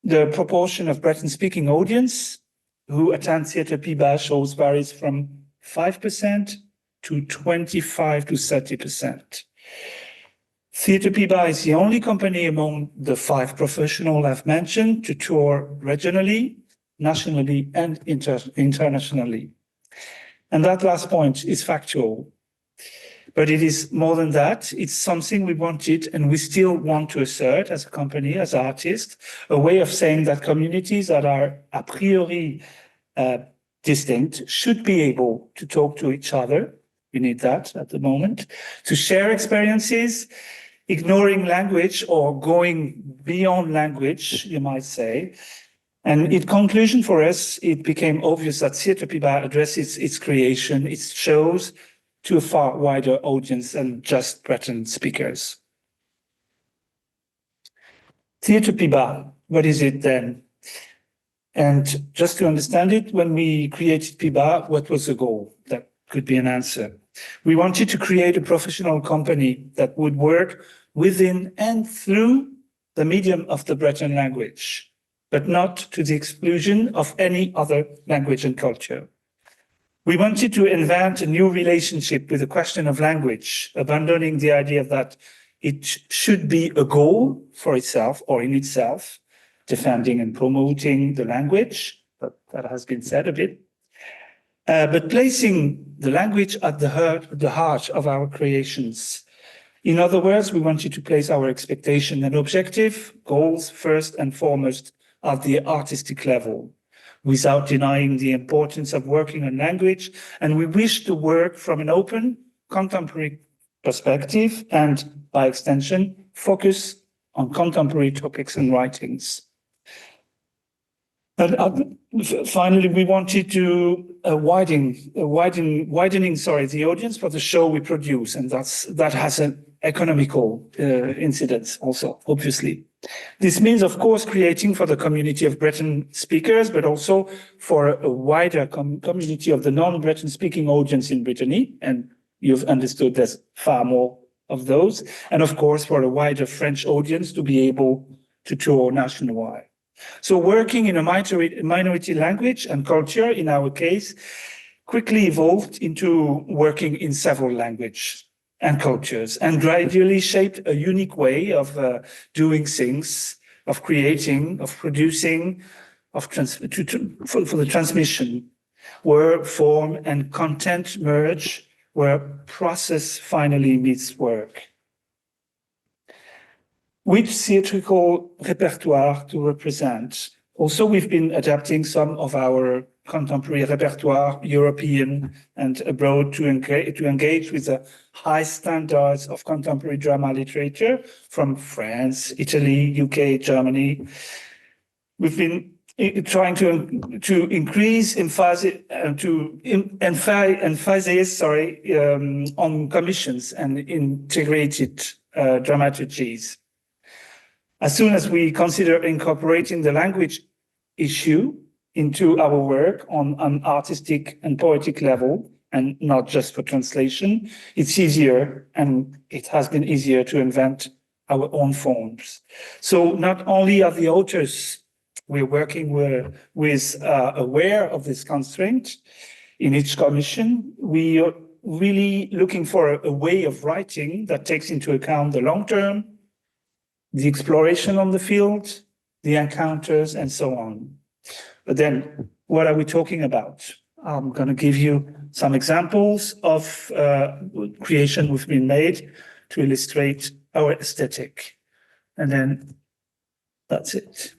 the proportion of Breton-speaking audience who attend Theatre Piba shows varies from 5% to 25 to 30%. Theatre Piba is the only company among the 5 professionals I've mentioned to tour regionally, nationally, and internationally. And that last point is factual. But it is more than that. It's something we wanted and we still want to assert as a company, as artists, a way of saying that communities that are a priori distinct should be able to talk to each other. We need that at the moment, to share experiences, ignoring language or going beyond language, you might say. And in conclusion for us, it became obvious that Theatre Piba addresses its creation, its shows, to a far wider audience than just Breton speakers. Theatre Piba, what is it then? And just to understand it, when we created Piba, what was the goal? That could be an answer. We wanted to create a professional company that would work within and through the medium of the Breton language, but not to the exclusion of any other language and culture. We wanted to invent a new relationship with the question of language, abandoning the idea that it should be a goal for itself or in itself, defending and promoting the language, but that has been said a bit, but placing the language at the heart of our creations. In other words, we wanted to place our expectation and objective goals first and foremost at the artistic level, without denying the importance of working on language. And we wish to work from an open, contemporary perspective and, by extension, focus on contemporary topics and writings. And finally, we wanted to widening the audience for the show we produce, and that has an economical incidence also, obviously. This means, of course, creating for the community of Breton speakers, but also for a wider community of the non-Breton speaking audience in Brittany. And you've understood there's far more of those. And of course, for a wider French audience to be able to tour nationwide. So working in a minority language and culture, in our case, quickly evolved into working in several languages and cultures, and gradually shaped a unique way of doing things, of creating, of producing, for the transmission, where form and content merge where process finally meets work. Which theatrical repertoire to represent? Also, we've been adapting some of our contemporary repertoire, European and abroad, to engage with the high standards of contemporary drama literature from France, Italy, UK, Germany. We've been trying to increase emphasis on commissions and integrated dramaturgies. As soon as we consider incorporating the language issue into our work on an artistic and poetic level, and not just for translation, it's easier, and it has been easier to invent our own forms. So not only are the authors we're working with aware of this constraint in each commission, we are really looking for a way of writing that takes into account the long term, the exploration on the field, the encounters, and so on. But then, what are we talking about? I'm going to give you some examples of creation we've been made to illustrate our aesthetic. And then, that's it.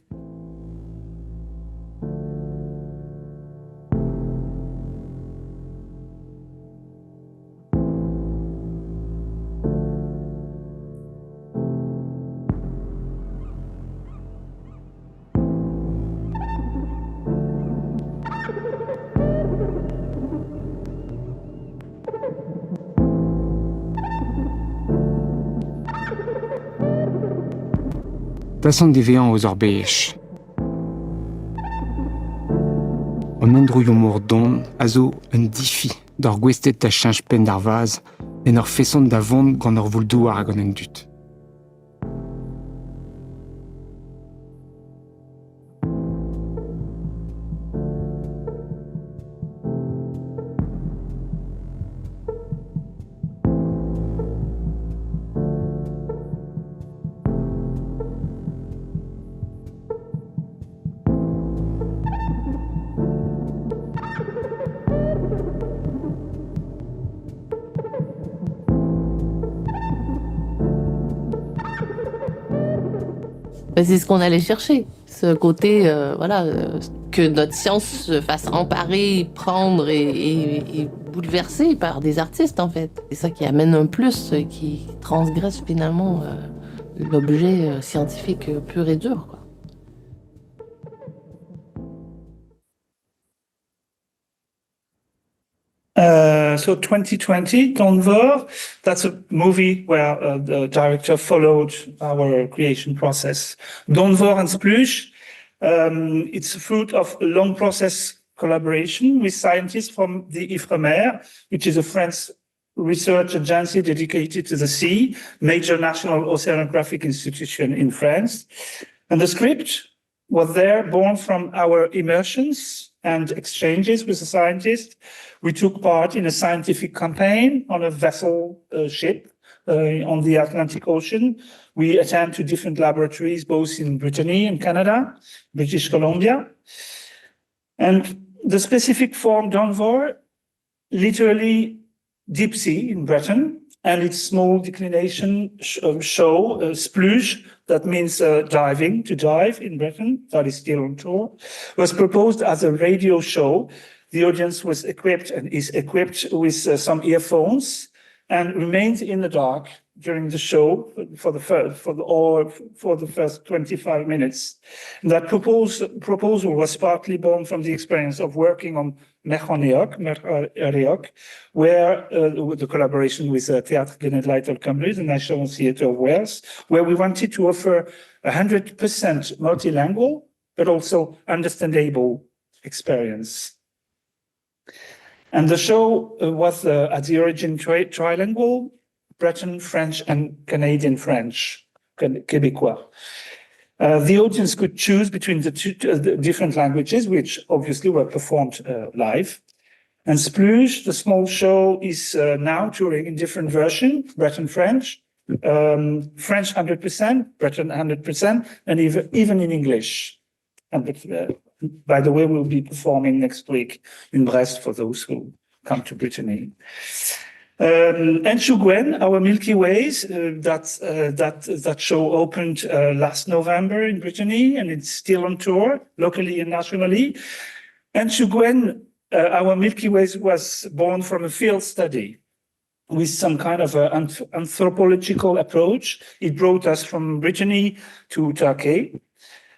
Passant des veans aux orbeish. On endrouillon mordon, azo un difi, d'or gwestet ta change pen d'arvaz, en or fesson d'avond gant or vouldoù ar gant en dut. C'est ce qu'on allait chercher, ce côté, que notre science se fasse emparer, prendre et bouleverser par des artistes, en fait. C'est ça qui amène un plus, qui transgresse finalement l'objet scientifique pur et dur, quoi. So 2020, Donvor, that's a movie where the director followed our creation process. Donvor and Splush, it's a fruit of a long process collaboration with scientists from the Ifremer, which is a French research agency dedicated to the sea, major national oceanographic institution in France. And the script was there born from our immersions and exchanges with the scientists. We took part in a scientific campaign on a vessel ship on the Atlantic Ocean. We attend to different laboratories, both in Brittany and Canada, British Columbia. And the specific form Donvor, literally deep sea in Breton, and its small declination show, Splush, that means diving, to dive in Breton, that is still on tour, was proposed as a radio show. The audience was equipped and is equipped with some earphones and remained in the dark during the show for the first 25 minutes. And that proposal was partly born from the experience of working on Merchaneoch, where the collaboration with Théâtre Genedlaethol Cymru, the National Theatre of Wales, where we wanted to offer 100% multilingual, but also understandable experience. And the show was at the origin trilingual, Breton, French, and Canadian French, Québécois. The audience could choose between the two different languages, which obviously were performed live. And Splush, the small show, is now touring in different versions, Breton, French, French 100%, Breton 100%, and even in English. And by the way, we'll be performing next week in Brest for those who come to Brittany. And Shugwen, our Milky Ways, that show opened last November in Brittany, and it's still on tour, locally and nationally. And Shugwen, our Milky Ways, was born from a field study with some kind of an anthropological approach. It brought us from Brittany to Turkey,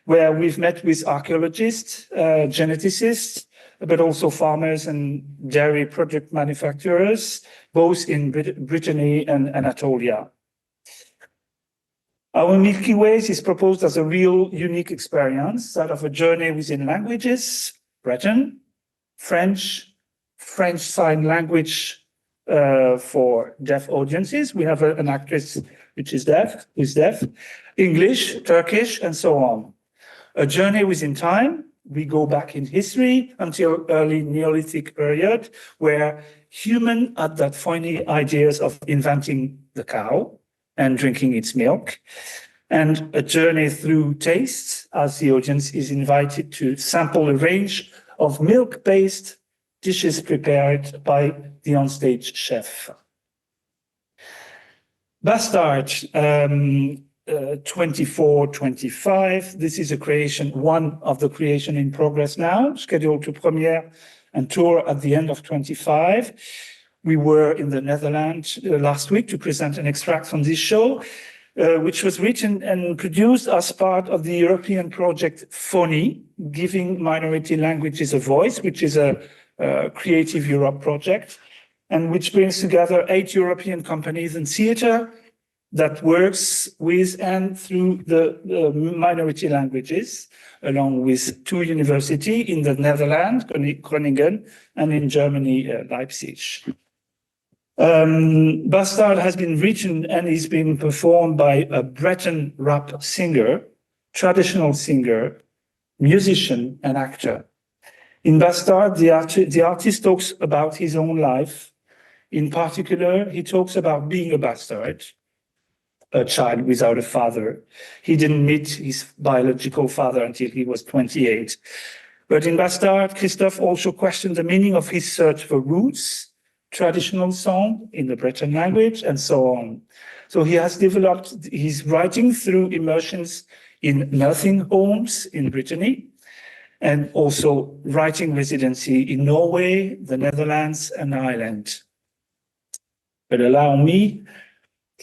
where we've met with archaeologists, geneticists, but also farmers and dairy product manufacturers, both in Brittany and Anatolia. Our Milky Ways is proposed as a real unique experience, that of a journey within languages, Breton, French Sign Language for deaf audiences. We have an actress which is deaf, English, Turkish, and so on. A journey within time. We go back in history until early Neolithic period, where human had that funny ideas of inventing the cow and drinking its milk, and a journey through tastes, as the audience is invited to sample a range of milk-based dishes prepared by the onstage chef. Bastard, 24-25. This is a creation, one of the creation in progress now, scheduled to premiere and tour at the end of 25. We were in the Netherlands last week to present an extract from this show, which was written and produced as part of the European project Phony, Giving Minority Languages a Voice, which is a Creative Europe project, and which brings together 8 European companies and theatre that works with and through the minority languages, along with 2 universities in the Netherlands, Groningen, and in Germany, Leipzig. Bastard has been written and is being performed by a Breton rap singer, traditional singer, musician, and actor. In Bastard, the artist talks about his own life. In particular, he talks about being a bastard, a child without a father. He didn't meet his biological father until he was 28. But in Bastard, Christophe also questioned the meaning of his search for roots, traditional song in the Breton language, and so on. So he has developed his writing through immersions in nursing homes in Brittany, and also writing residency in Norway, the Netherlands, and Ireland. But allow me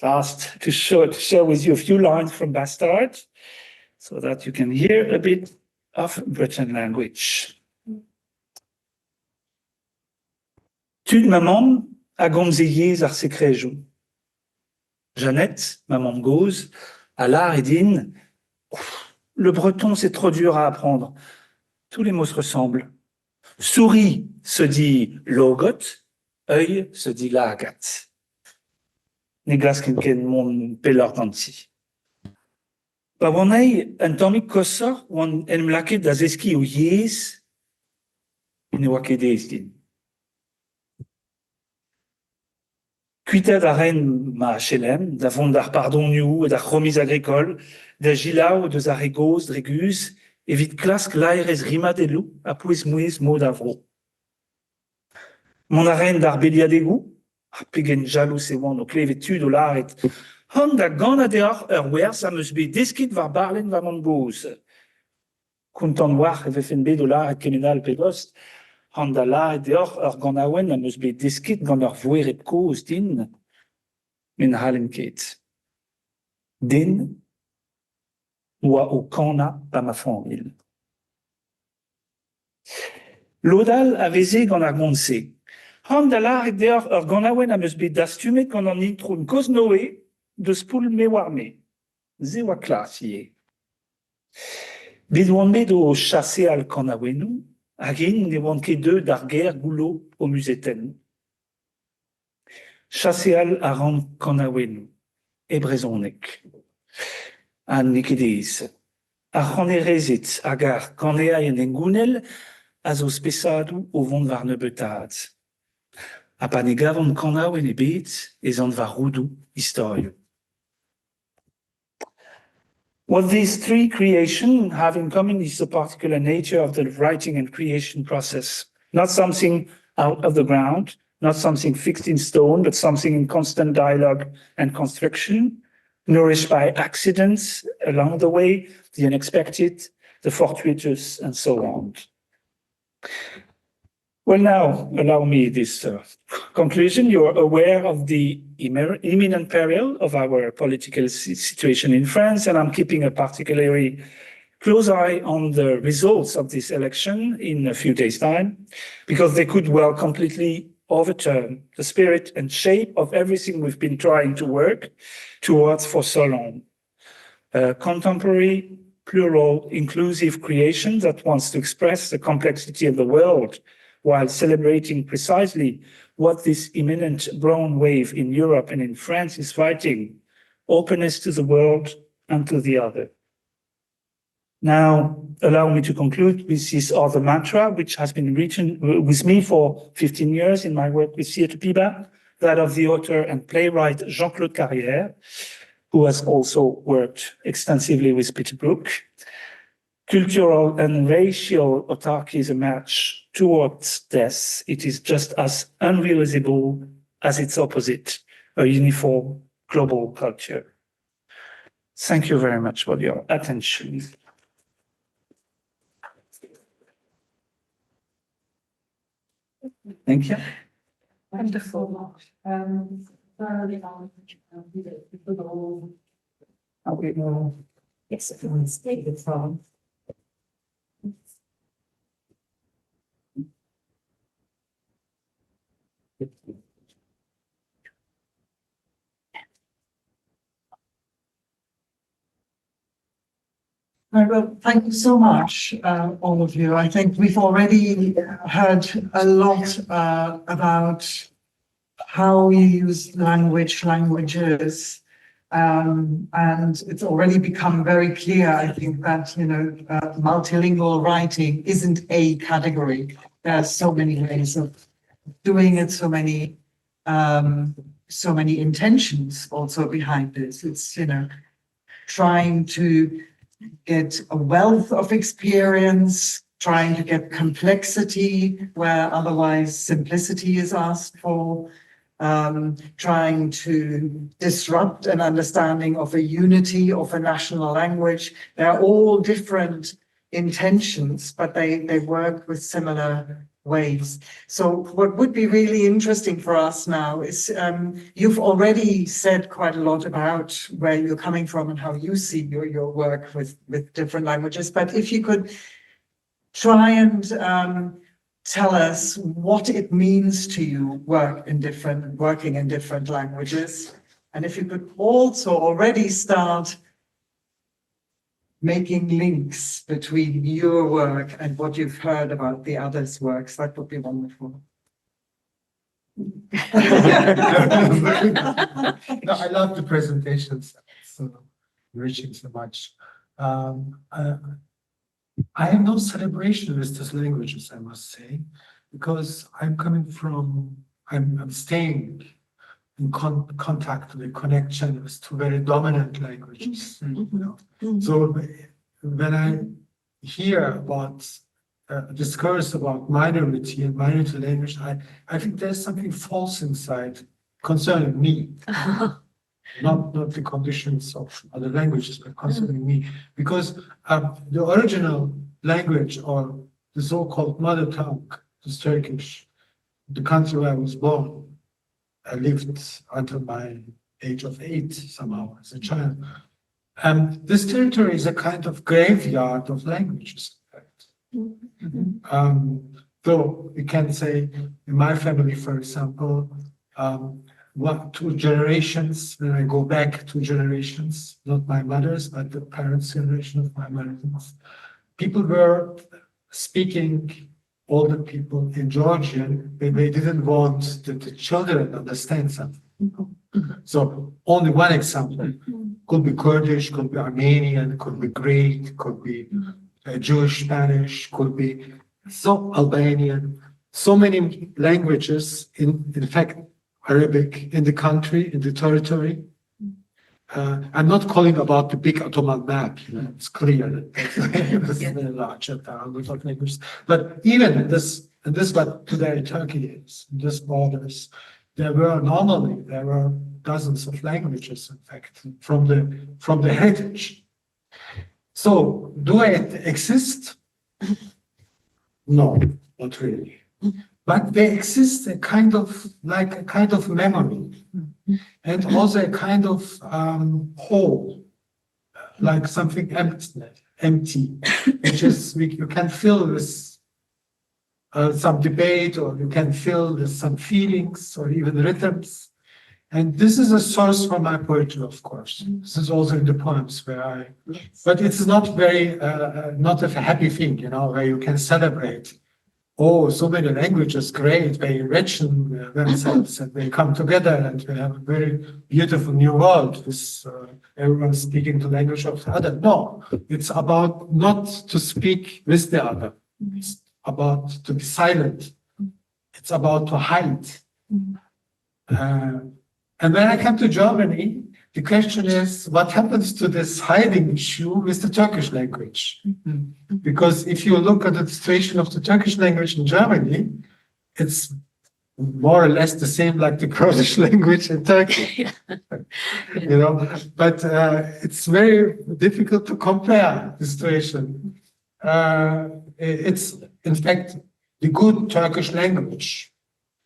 last to share with you a few lines from Bastard, so that you can hear a bit of Breton language. Tud maman a gonzillés ar secrejo. Jeannette, maman gauze, à l'art et din. Le breton, c'est trop dur à apprendre. Tous les mots se ressemblent. Souris se dit logot, œil se dit lagat. Neglaskinken mon pelordanti. Pa wanei en tomik kossor wan en mlaket da zeski o yez in e wakedez din. Kuita da ren ma chelem, da vond d'ar pardon niou et d'ar romiz agricole, da gilau de zaregoz dreguz, evit klask laerez rimadelou a pouez mouez mod avro. Mon arène d'ar beliadegou, ar pegen jalou se oan o klevetud o laret, han da gana deoc'h ur wers am eus bet deskit var barlen va man goz. Kontant war e vefen bet o laret kenenal pegost, han da laret deoc'h ur gant aouen am eus bet deskit gant ur voer ep koz din, men halen ket. Den oa o kana pa ma famil. Lodal a veze gant ar gont-se. Han da laret deoc'h ur gant aouen am eus bet dastumet gant an introun koz noe de spoul me war me. Ze oa klas ye. Bet oan bet o chase al gant aouenou, hag in ne oan ket deud d'ar ger goulo o muzeten. Chase al a ran gant aouenou, e brezonek. An nekedez. Ar c'hanerezet hag ar kaneaien en gounel a zo spesadou o vont var nebeutad. Ha pa ne gavant kanaou en e bet ez an var roudou historio. What these 3 creations have in common is the particular nature of the writing and creation process. Not something out of the ground, not something fixed in stone, but something in constant dialogue and construction, nourished by accidents along the way, the unexpected, the fortuitous, and so on. Well, now, allow me this conclusion. You are aware of the imminent peril of our political situation in France, and I'm keeping a particularly close eye on the results of this election in a few days' time, because they could well completely overturn the spirit and shape of everything we've been trying to work towards for so long. A contemporary, plural, inclusive creation that wants to express the complexity of the world while celebrating precisely what this imminent brown wave in Europe and in France is fighting: openness to the world and to the other. Now, allow me to conclude with this other mantra, which has been written with me for 15 years in my work with Theatre Piba, that of the author and playwright Jean-Claude Carrière, who has also worked extensively with Peter Brook. Cultural and racial autarky is a match towards death. It is just as unrealizable as its opposite, a uniform global culture. Thank you very much for your attention. Thank you. Wonderful. Yes. Take it from. Well, thank you so much, all of you. I think we've already heard a lot about how we use languages, and it's already become very clear, I think, that, multilingual writing isn't a category. There are so many ways of doing it, so many intentions also behind this. It's, trying to get a wealth of experience, trying to get complexity where otherwise simplicity is asked for, trying to disrupt an understanding of a unity of a national language. They're all different intentions, but they work with similar ways. So what would be really interesting for us now is, you've already said quite a lot about where you're coming from and how you see your work with different languages. But if you could try and tell us what it means to you working in different languages, and if you could also already start making links between your work and what you've heard about the others' works, that would be wonderful. No, I love the presentations. It's enriching so much. I have no celebration with these languages, I must say, because I'm staying in contact with connection with two very dominant languages. So when I hear about discourse about minority and minority language, I think there's something false inside concerning me. Not the conditions of other languages, but concerning me. Because the original language, or the so-called mother tongue, is Turkish. The country where I was born, I lived until my age of 8 somehow as a child. This territory is a kind of graveyard of languages. Though we can say in my family, for example, 2 generations, when I go back 2 generations, not my mother's, but the parents' generation of my mother's, people were speaking, older people in Georgian, when they didn't want the children to understand something. So only one example could be Kurdish, could be Armenian, could be Greek, could be Jewish Spanish, could be Albanian. So many languages, in fact, Arabic in the country, in the territory. I'm not calling about the big Ottoman map, it's clear that it's very large language. But even this And this is what today Turkey is. This borders. There were dozens of languages, in fact, from the heritage. So, do it exist? No, not really. But they exist a kind of memory, and also a kind of hole, like something empty, which is you can fill with some debate, or you can fill with some feelings, or even rhythms. And this is a source for my poetry, of course. This is also in the poems but it's not not a happy thing, where you can celebrate. Oh, so many languages, great, they enrich themselves and they come together and we have a very beautiful new world with everyone speaking the language of the other. No, it's about not to speak with the other. It's about to be silent. It's about to hide. And when I come to Germany, the question is, what happens to this hiding issue with the Turkish language? Because if you look at the situation of the Turkish language in Germany, it's more or less the same like the Kurdish language in Turkey. But it's very difficult to compare the situation. It's, in fact, the good Turkish language,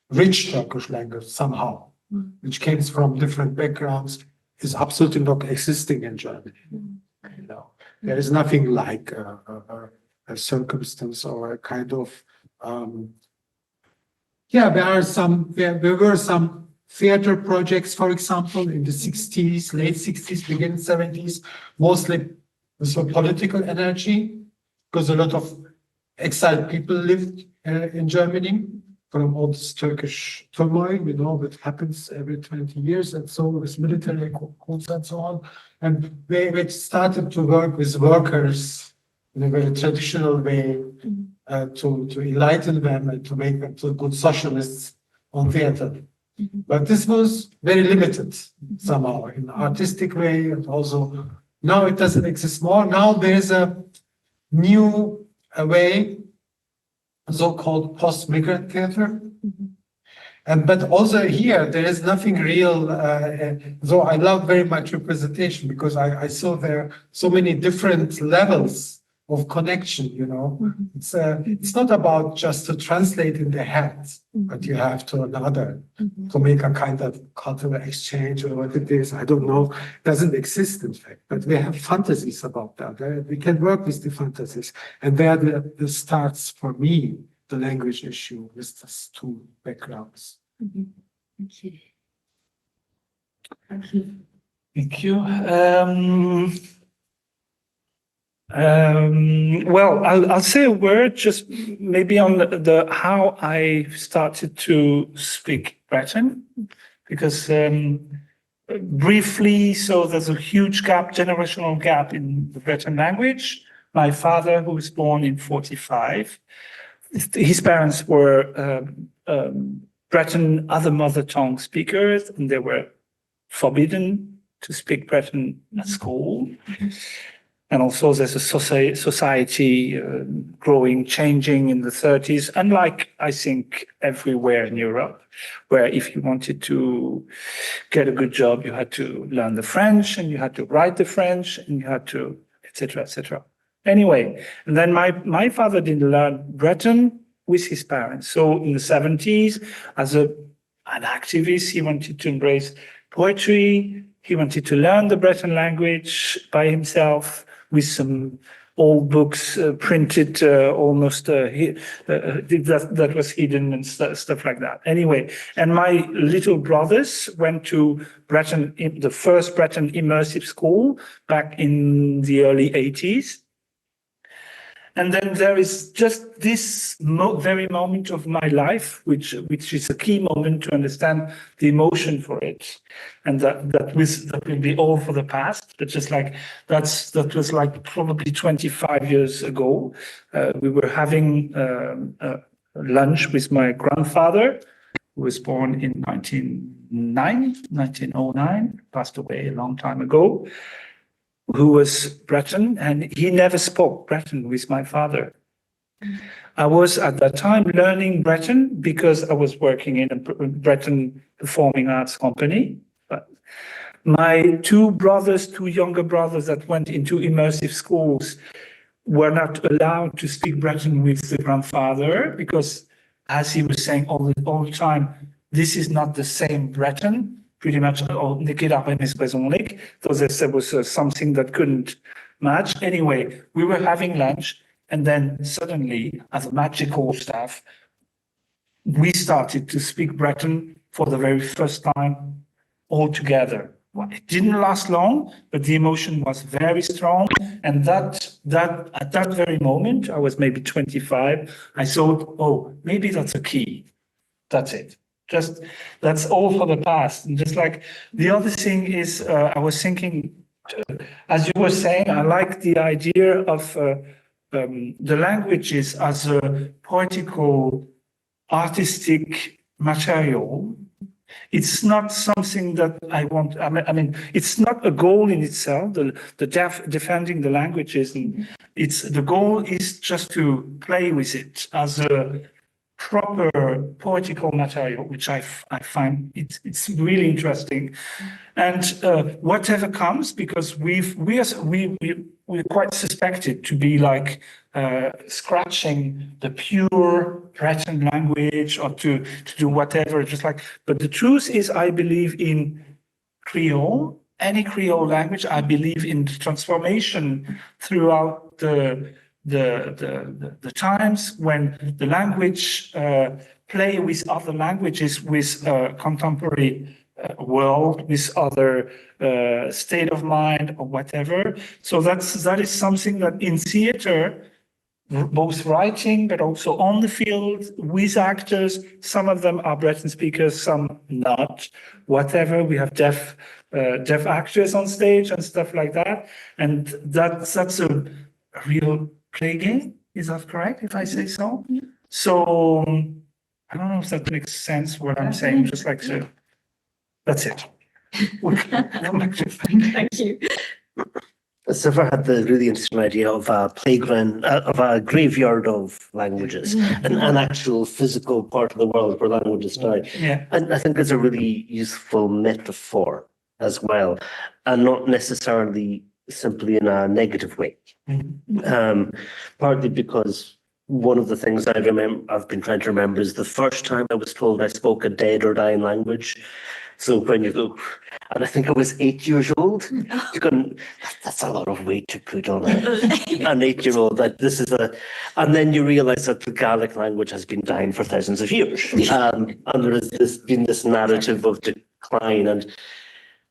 rich Turkish language somehow, which came from different backgrounds, is absolutely not existing in Germany. There is nothing like a circumstance or a kind of there were some theater projects, for example, in the 60s, late 60s, beginning 70s, mostly with political energy, because a lot of exiled people lived in Germany from all this Turkish turmoil, that happens every 20 years, and so with military coups and so on. And they started to work with workers in a very traditional way to enlighten them and to make them to good socialists on theater. But this was very limited somehow in an artistic way, and also now it doesn't exist more. Now there's a new way, so-called post-migrant theater. But also here, there is nothing real. So I love very much representation because I saw there so many different levels of connection, It's not about just to translate in the head, but you have to another to make a kind of cultural exchange or what it is. I don't know. It doesn't exist, in fact, but we have fantasies about that. We can work with the fantasies. And there the starts for me, the language issue with these two backgrounds. Okay. Thank you. Well, I'll say a word just maybe on the how I started to speak Breton, because briefly, so there's a huge gap, generational gap in the Breton language. My father, who was born in 1945, his parents were Breton other mother tongue speakers, and they were forbidden to speak Breton at school. And also there's a society growing, changing in the 1930s, unlike, I think, everywhere in Europe, where if you wanted to get a good job, you had to learn the French, and you had to write the French, and you had to, etc., etc. Anyway, and then my father didn't learn Breton with his parents. So in the 1970s, as an activist, he wanted to embrace poetry. He wanted to learn the Breton language by himself, with some old books printed almost that was hidden and stuff like that. Anyway, and my little brothers went to Breton, the first Breton immersive school back in the early 1980s. And then there is just this very moment of my life, which is a key moment to understand the emotion for it, and that will be all for the past. But just like that was like probably 25 years ago. We were having lunch with my grandfather, who was born in 1909, passed away a long time ago, who was Breton, and he never spoke Breton with my father. I was at that time learning Breton because I was working in a Breton performing arts company. But my two younger brothers that went into immersive schools were not allowed to speak Breton with the grandfather because, as he was saying all the time, this is not the same Breton. Pretty much, so there was something that couldn't match. Anyway, we were having lunch, and then suddenly, as a magical staff, we started to speak Breton for the very first time all together. Well, it didn't last long, but the emotion was very strong. And that at that very moment, I was maybe 25, I thought, oh, maybe that's a key. That's it. Just, that's all for the past. And just like the other thing is, I was thinking, as you were saying, I like the idea of the languages as a poetical, artistic material. It's not something that I want. I mean, it's not a goal in itself. Defending the languages, and the goal is just to play with it as a proper poetical material, which I find it's really interesting. And whatever comes, because we're quite suspected to be like scratching the pure Breton language or to do whatever, just like, but the truth is, I believe in Creole, any Creole language. I believe in the transformation throughout the times when the language play with other languages, with contemporary world, with other state of mind or whatever. So that is something that in theater, both writing but also on the field with actors, some of them are Breton speakers, some not, whatever. We have deaf actors on stage and stuff like that, and that's a real play game. Is that correct if I say so? So I don't know if that makes sense what I'm saying, just like so. That's it. Thank you. Siver had the really interesting idea of a playground, of a graveyard of languages, an actual physical part of the world where languages die. Yeah. And I think it's a really useful metaphor as well, and not necessarily simply in a negative way. Partly because one of the things I've been trying to remember is the first time I was told I spoke a dead or dying language. So when you go, and I think I was 8 years old, you're going, that's a lot of weight to put on an 8-year-old. That this is and then you realize that the Gaelic language has been dying for thousands of years, and there has been this narrative of decline. And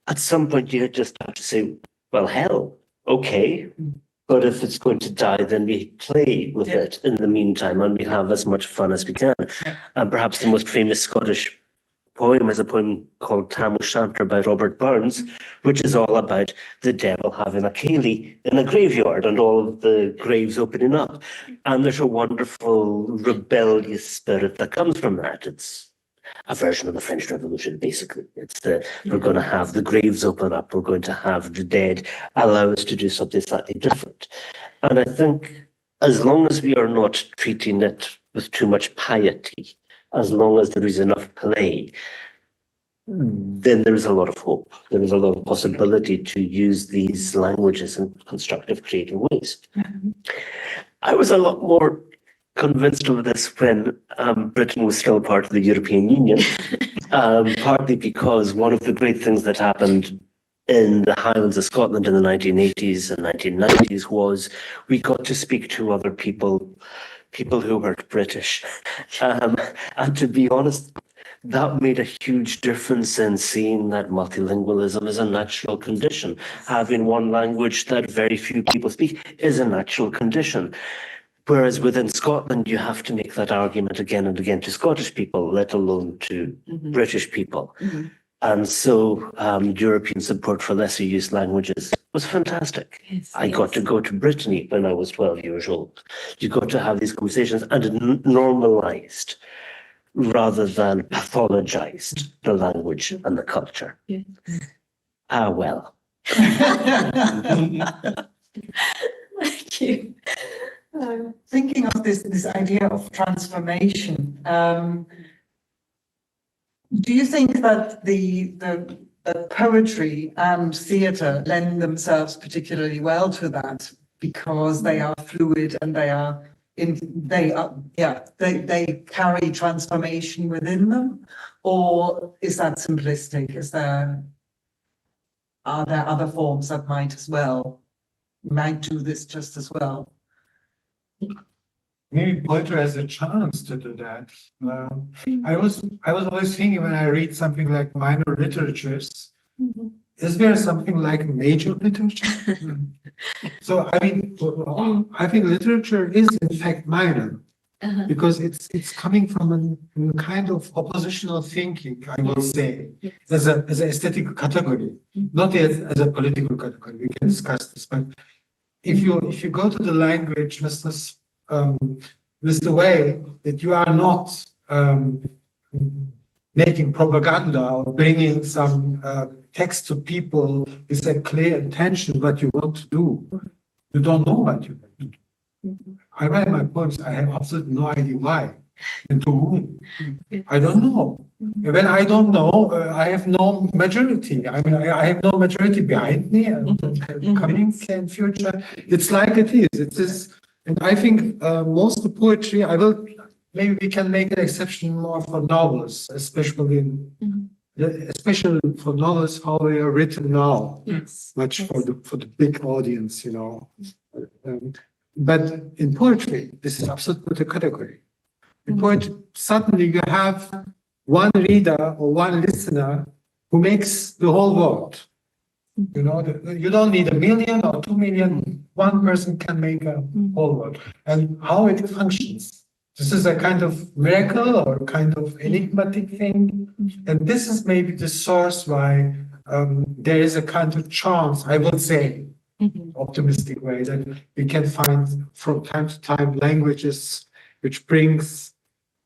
at some point, you just have to say, well, hell, okay. But if it's going to die, then we play with it in the meantime, and we have as much fun as we can. And perhaps the most famous Scottish poem is a poem called Tam O'Shanter by Robert Burns, which is all about the devil having a ceilidh in a graveyard and all of the graves opening up. And there's a wonderful rebellious spirit that comes from that. It's a version of the French Revolution, basically. It's we're going to have the graves open up. We're going to have the dead allow us to do something slightly different. And I think as long as we are not treating it with too much piety, as long as there is enough play, then there is a lot of hope. There is a lot of possibility to use these languages in constructive, creative ways. I was a lot more convinced of this when Britain was still part of the European Union, partly because one of the great things that happened in the Highlands of Scotland in the 1980s and 1990s was we got to speak to other people who weren't British. And to be honest, that made a huge difference in seeing that multilingualism is a natural condition. Having one language that very few people speak is a natural condition. Whereas within Scotland, you have to make that argument again and again to Scottish people, let alone to British people. And so European support for lesser used languages was fantastic. I got to go to Brittany when I was 12 years old. You got to have these conversations, and it normalized rather than pathologized the language and the culture. Well. Thank you. Thinking of this idea of transformation, do you think that the poetry and theatre lend themselves particularly well to that because they are fluid and they carry transformation within them, or is that simplistic? Are there other forms that might do this just as well? Maybe poetry has a chance to do that. I was always thinking when I read something like minor literatures, is there something like major literature? So I mean, I think literature is in fact minor because it's coming from a kind of oppositional thinking, I will say, as an aesthetic category, not as a political category. We can discuss this, but if you go to the language, with the way that you are not making propaganda or bringing some text to people with a clear intention what you want to do. You don't know what you want to do. I write my poems, I have absolutely no idea why and to whom. I don't know. When I don't know, I have no majority. I mean, I have no majority behind me and coming in future. It's like it is. It is. And I think most of the poetry, maybe we can make an exception more for novels, especially for novels how they are written now, much for the big audience, you know. But in poetry, this is absolutely the category. In poetry, suddenly you have one reader or one listener who makes the whole world. You know, you don't need 1 million or 2 million. One person can make a whole world. And how it functions. This is a kind of miracle or kind of enigmatic thing. And this is maybe the source why there is a kind of chance, I would say, optimistic way, that we can find from time to time languages which brings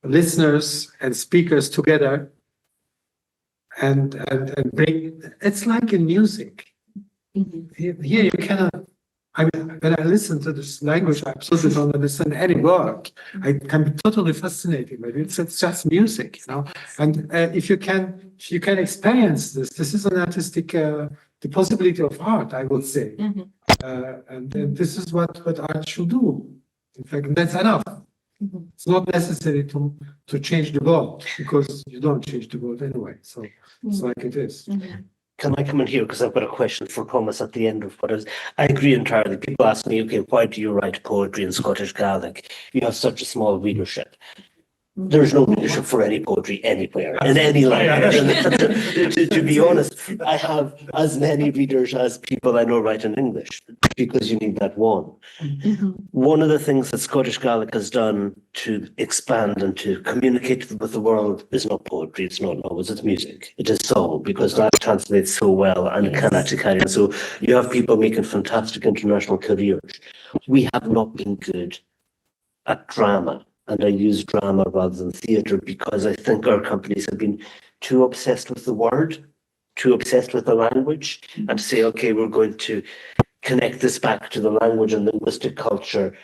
listeners and speakers together and bring, it's like in music. Here you cannot, I mean, when I listen to this language, I absolutely don't understand any word. I can be totally fascinated by it. It's just music, you know. And if you can experience this is an artistic, the possibility of art, I would say. And this is what art should do. In fact, that's enough. It's not necessary to change the world because you don't change the world anyway. So it's like it is. Can I come in here? Because I've got a question for Thomas at the end of what I agree entirely. People ask me, okay, why do you write poetry in Scottish Gaelic? You have such a small readership. There's no readership for any poetry anywhere, in any language. To be honest, I have as many readers as people I know write in English, because you need that one. One of the things that Scottish Gaelic has done to expand and to communicate with the world is not poetry, it's not novels, it's music. It is song, because that translates so well and can actually carry on. So you have people making fantastic international careers. We have not been good at drama. And I use drama rather than theatre because I think our companies have been too obsessed with the word, too obsessed with the language, and to say, okay, we're going to connect this back to the language and linguistic culture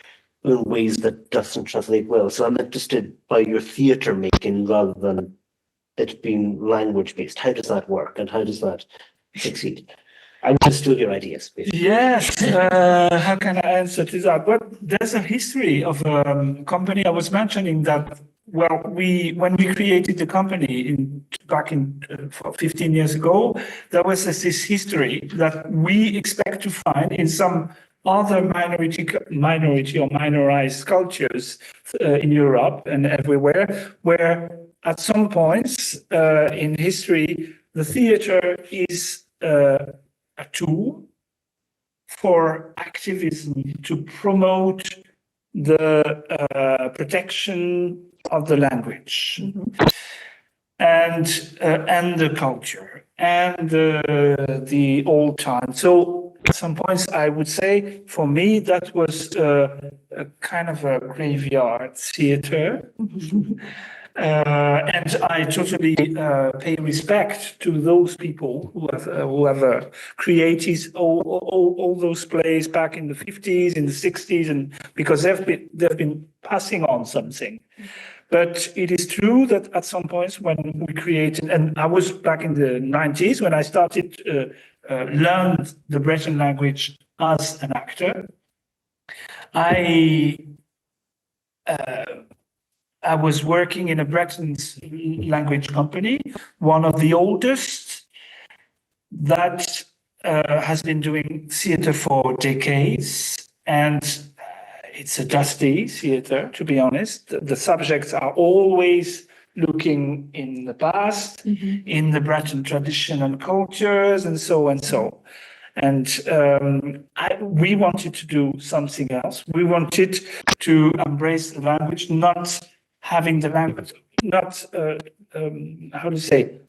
in ways that doesn't translate well. So I'm interested by your theatre making rather than it being language based. How does that work and how does that succeed? I want to steal your ideas, basically. Yes, how can I answer to that? But there's a history of a company. I was mentioning that, well, when we created the company back in 15 years ago, there was this history that we expect to find in some other minority or minorized cultures in Europe and everywhere, where at some points in history, the theater is a tool for activism to promote the protection of the language and the culture and the old time. So at some points, I would say, for me, that was a kind of a graveyard theater. And I totally pay respect to those people who have created all those plays back in the 50s, in the 60s, and because they've been passing on something. But it is true that at some points when we created, and I was back in the 90s when I started learn the Breton language as an actor, I was working in a Breton language company, one of the oldest that has been doing theatre for decades, and it's a dusty theatre, to be honest. The subjects are always looking in the past, in the Breton tradition and cultures, and so and so. And we wanted to do something else. We wanted to embrace the language, not having the language, not, how to say,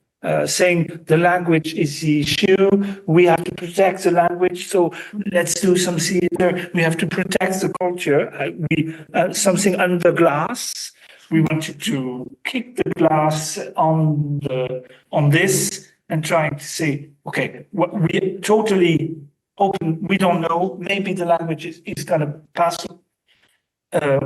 saying the language is the issue, we have to protect the language, so let's do some theater, we have to protect the culture, something under glass. We wanted to kick the glass on this and trying to say, okay, we totally open, we don't know, maybe the language is going to pass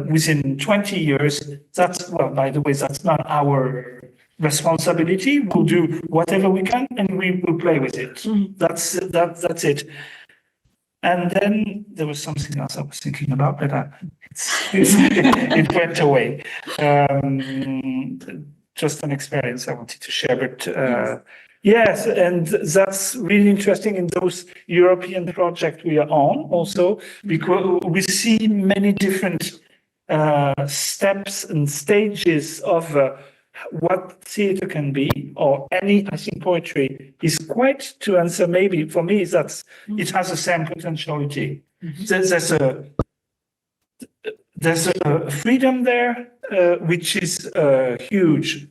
within 20 years. That's, well, by the way, that's not our responsibility. We'll do whatever we can and we will play with it. That's it. And then there was something else I was thinking about, but it went away. Just an experience I wanted to share, but yes, and that's really interesting in those European projects we are on also, because we see many different steps and stages of what theatre can be, or any, I think poetry is quite, to answer maybe, for me, that's, it has the same potentiality. There's a freedom there, which is huge,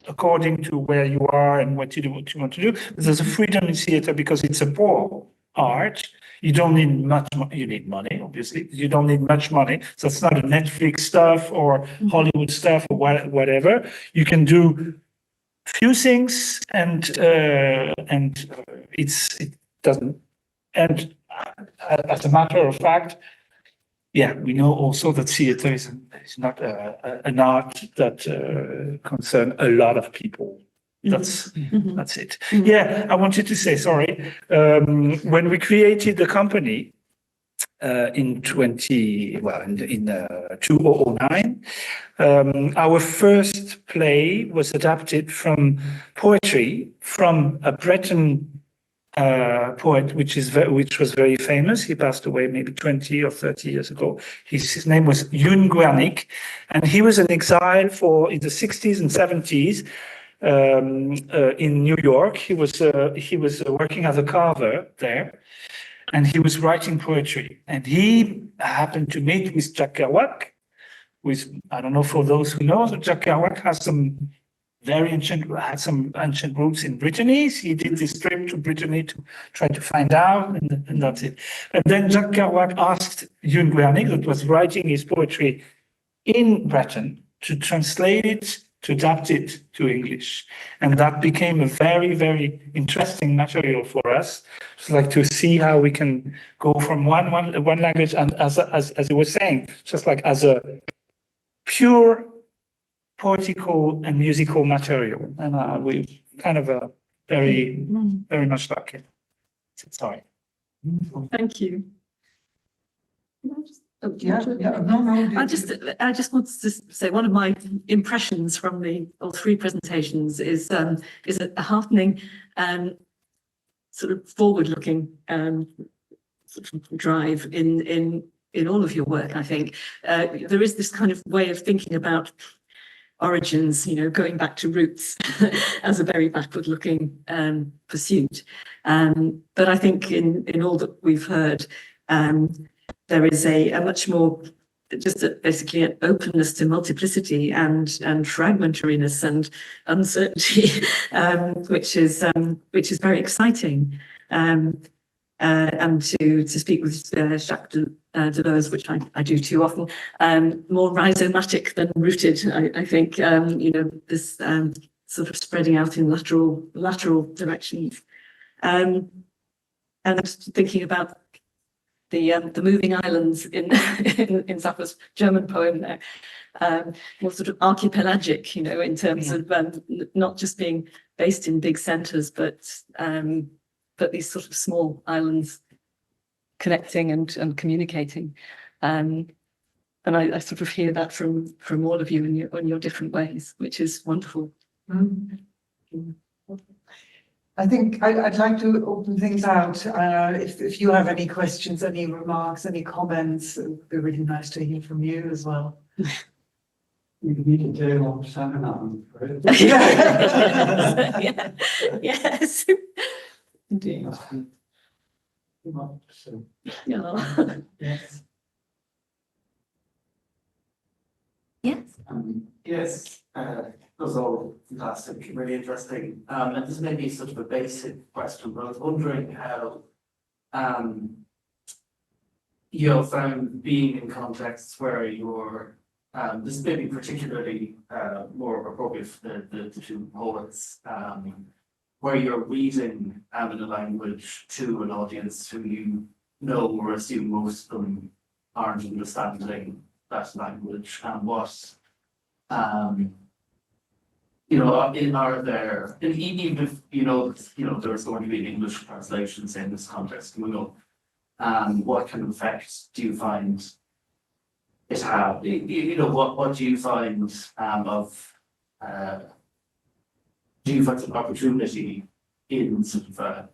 according to where you are and what you want to do. There's a freedom in theatre because it's a poor art. You don't need much money. You need money, obviously. You don't need much money. So it's not a Netflix stuff or Hollywood stuff or whatever. You can do few things, and it doesn't. And as a matter of fact, yeah, we know also that theatre is not an art that concerns a lot of people. That's it. Yeah, I wanted to say, sorry, when we created the company in 2009, our first play was adapted from poetry from a Breton poet, which was very famous. He passed away maybe 20 or 30 years ago. His name was Ewan Guernic, and he was in exile in the 60s and 70s. In New York, he was working as a carver there, and he was writing poetry. And he happened to meet with Jack Kerouac. I don't know, for those who know, Jack Kerouac has some ancient roots in Brittany. He did this trip to Brittany to try to find out, and that's it. And then Jack Kerouac asked Ewan Guernic, that was writing his poetry in Breton, to translate it, to adapt it to English. And that became a very, very interesting material for us. It's like to see how we can go from one language, and as you were saying, just like as a pure poetical and musical material. And we kind of very, very much like it. Sorry. Thank you. No. I just wanted to say one of my impressions from all three presentations is a heartening sort of forward-looking sort of drive in all of your work. I think there is this kind of way of thinking about origins, going back to roots as a very backward-looking pursuit. But I think in all that we've heard, there is a much more, basically an openness to multiplicity and fragmentariness and uncertainty, which is very exciting. and to speak with Jacques Deleuze, which I do too often, more rhizomatic than rooted, I think, this sort of spreading out in lateral directions. And thinking about the moving islands in Sappho's German poem there, more sort of archipelagic, in terms of not just being based in big centres, but these sort of small islands connecting and communicating. And I sort of hear that from all of you in your different ways, which is wonderful. I think I'd like to open things out. If you have any questions, any remarks, any comments, it would be really nice to hear from you as well. You need to do on seminar, right? Yeah. Yes. Indeed. Yeah. Yes. Yes. Yes, that was all fantastic, really interesting. And this may be sort of a basic question, but I was wondering how you have found being in contexts where you're, this may be particularly more appropriate for the two poets, where you're reading in a language to an audience who you know or assume most of them aren't understanding that language, and what are there, and even if there's going to be English translations in this context coming up, what kind of effect do you find it have? What do you find do you find an opportunity in sort of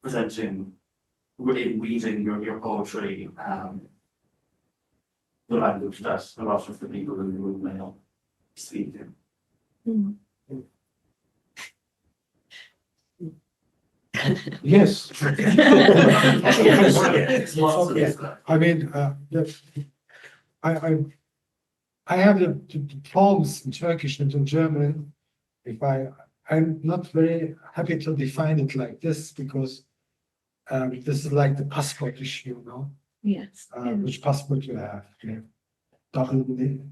presenting, in reading your poetry, the language that a lot of the people in the room may not speak in? Yes. Yes. I mean, I have the poems in Turkish and in German. I'm not very happy to define it like this, because this is like the passport issue, Yes. which passport you have? You have double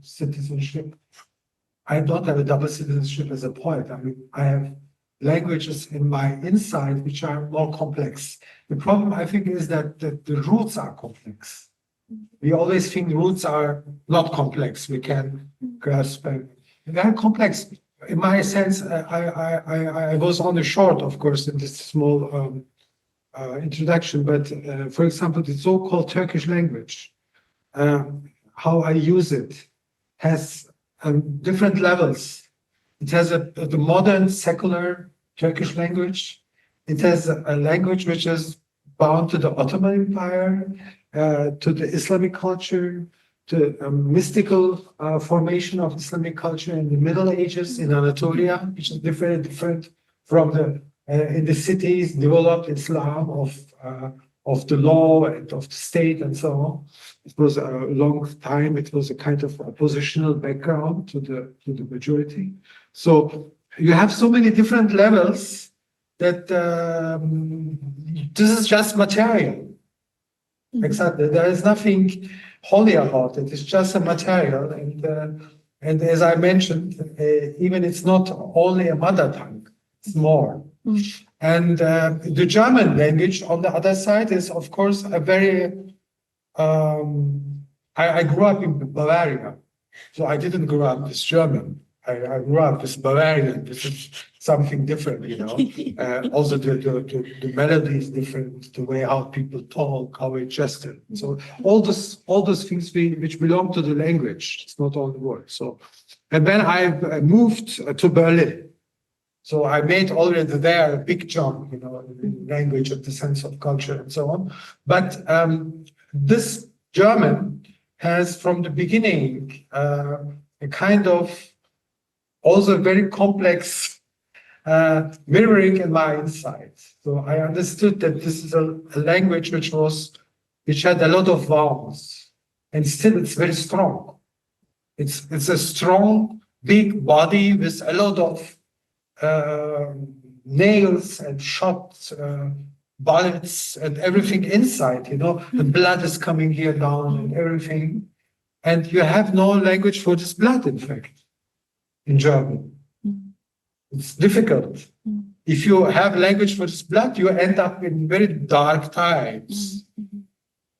citizenship. I don't have a double citizenship as a poet. I mean, I have languages in my inside which are more complex. The problem, I think, is that the roots are complex. We always think roots are not complex. We can grasp them. They're complex. In my sense, I was on the short, of course, in this small introduction, but for example, the so-called Turkish language, how I use it, has different levels. It has the modern secular Turkish language. It has a language which is bound to the Ottoman Empire, to the Islamic culture, to a mystical formation of Islamic culture in the Middle Ages in Anatolia, which is very different from the in the cities developed Islam of the law and of the state and so on. It was a long time. It was a kind of oppositional background to the majority. So you have so many different levels that this is just material. Exactly. There is nothing holy about it. It's just a material, and as I mentioned, even it's not only a mother tongue. It's more. And the German language, on the other side, is of course a very. I grew up in Bavaria, so I didn't grow up as German. I grew up as Bavarian. This is something different, Also, the melody is different, the way how people talk, how we gesture. So all those things which belong to the language. It's not all the words. So, and then I moved to Berlin. So I made already there a big jump, in language and the sense of culture and so on. But this German has, from the beginning, a kind of also very complex mirroring in my insight. So I understood that this is a language which had a lot of vowels, and still it's very strong. It's a strong, big body with a lot of nails and shot bullets and everything inside, the blood is coming here down and everything. And you have no language for this blood, in fact, in German. It's difficult. If you have language for this blood, you end up in very dark times,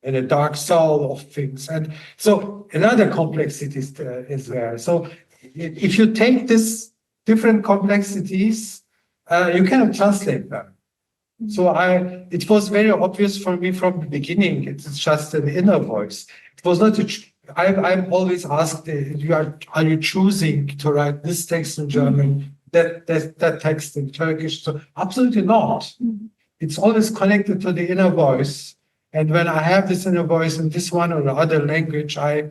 in a dark soul of things. And so another complexity is there. So if you take these different complexities, you cannot translate them. So it was very obvious for me from the beginning. It's just an inner voice. It was not I'm always asked, are you choosing to write this text in German, that text in Turkish? So absolutely not. It's always connected to the inner voice. And when I have this inner voice in this one or the other language, I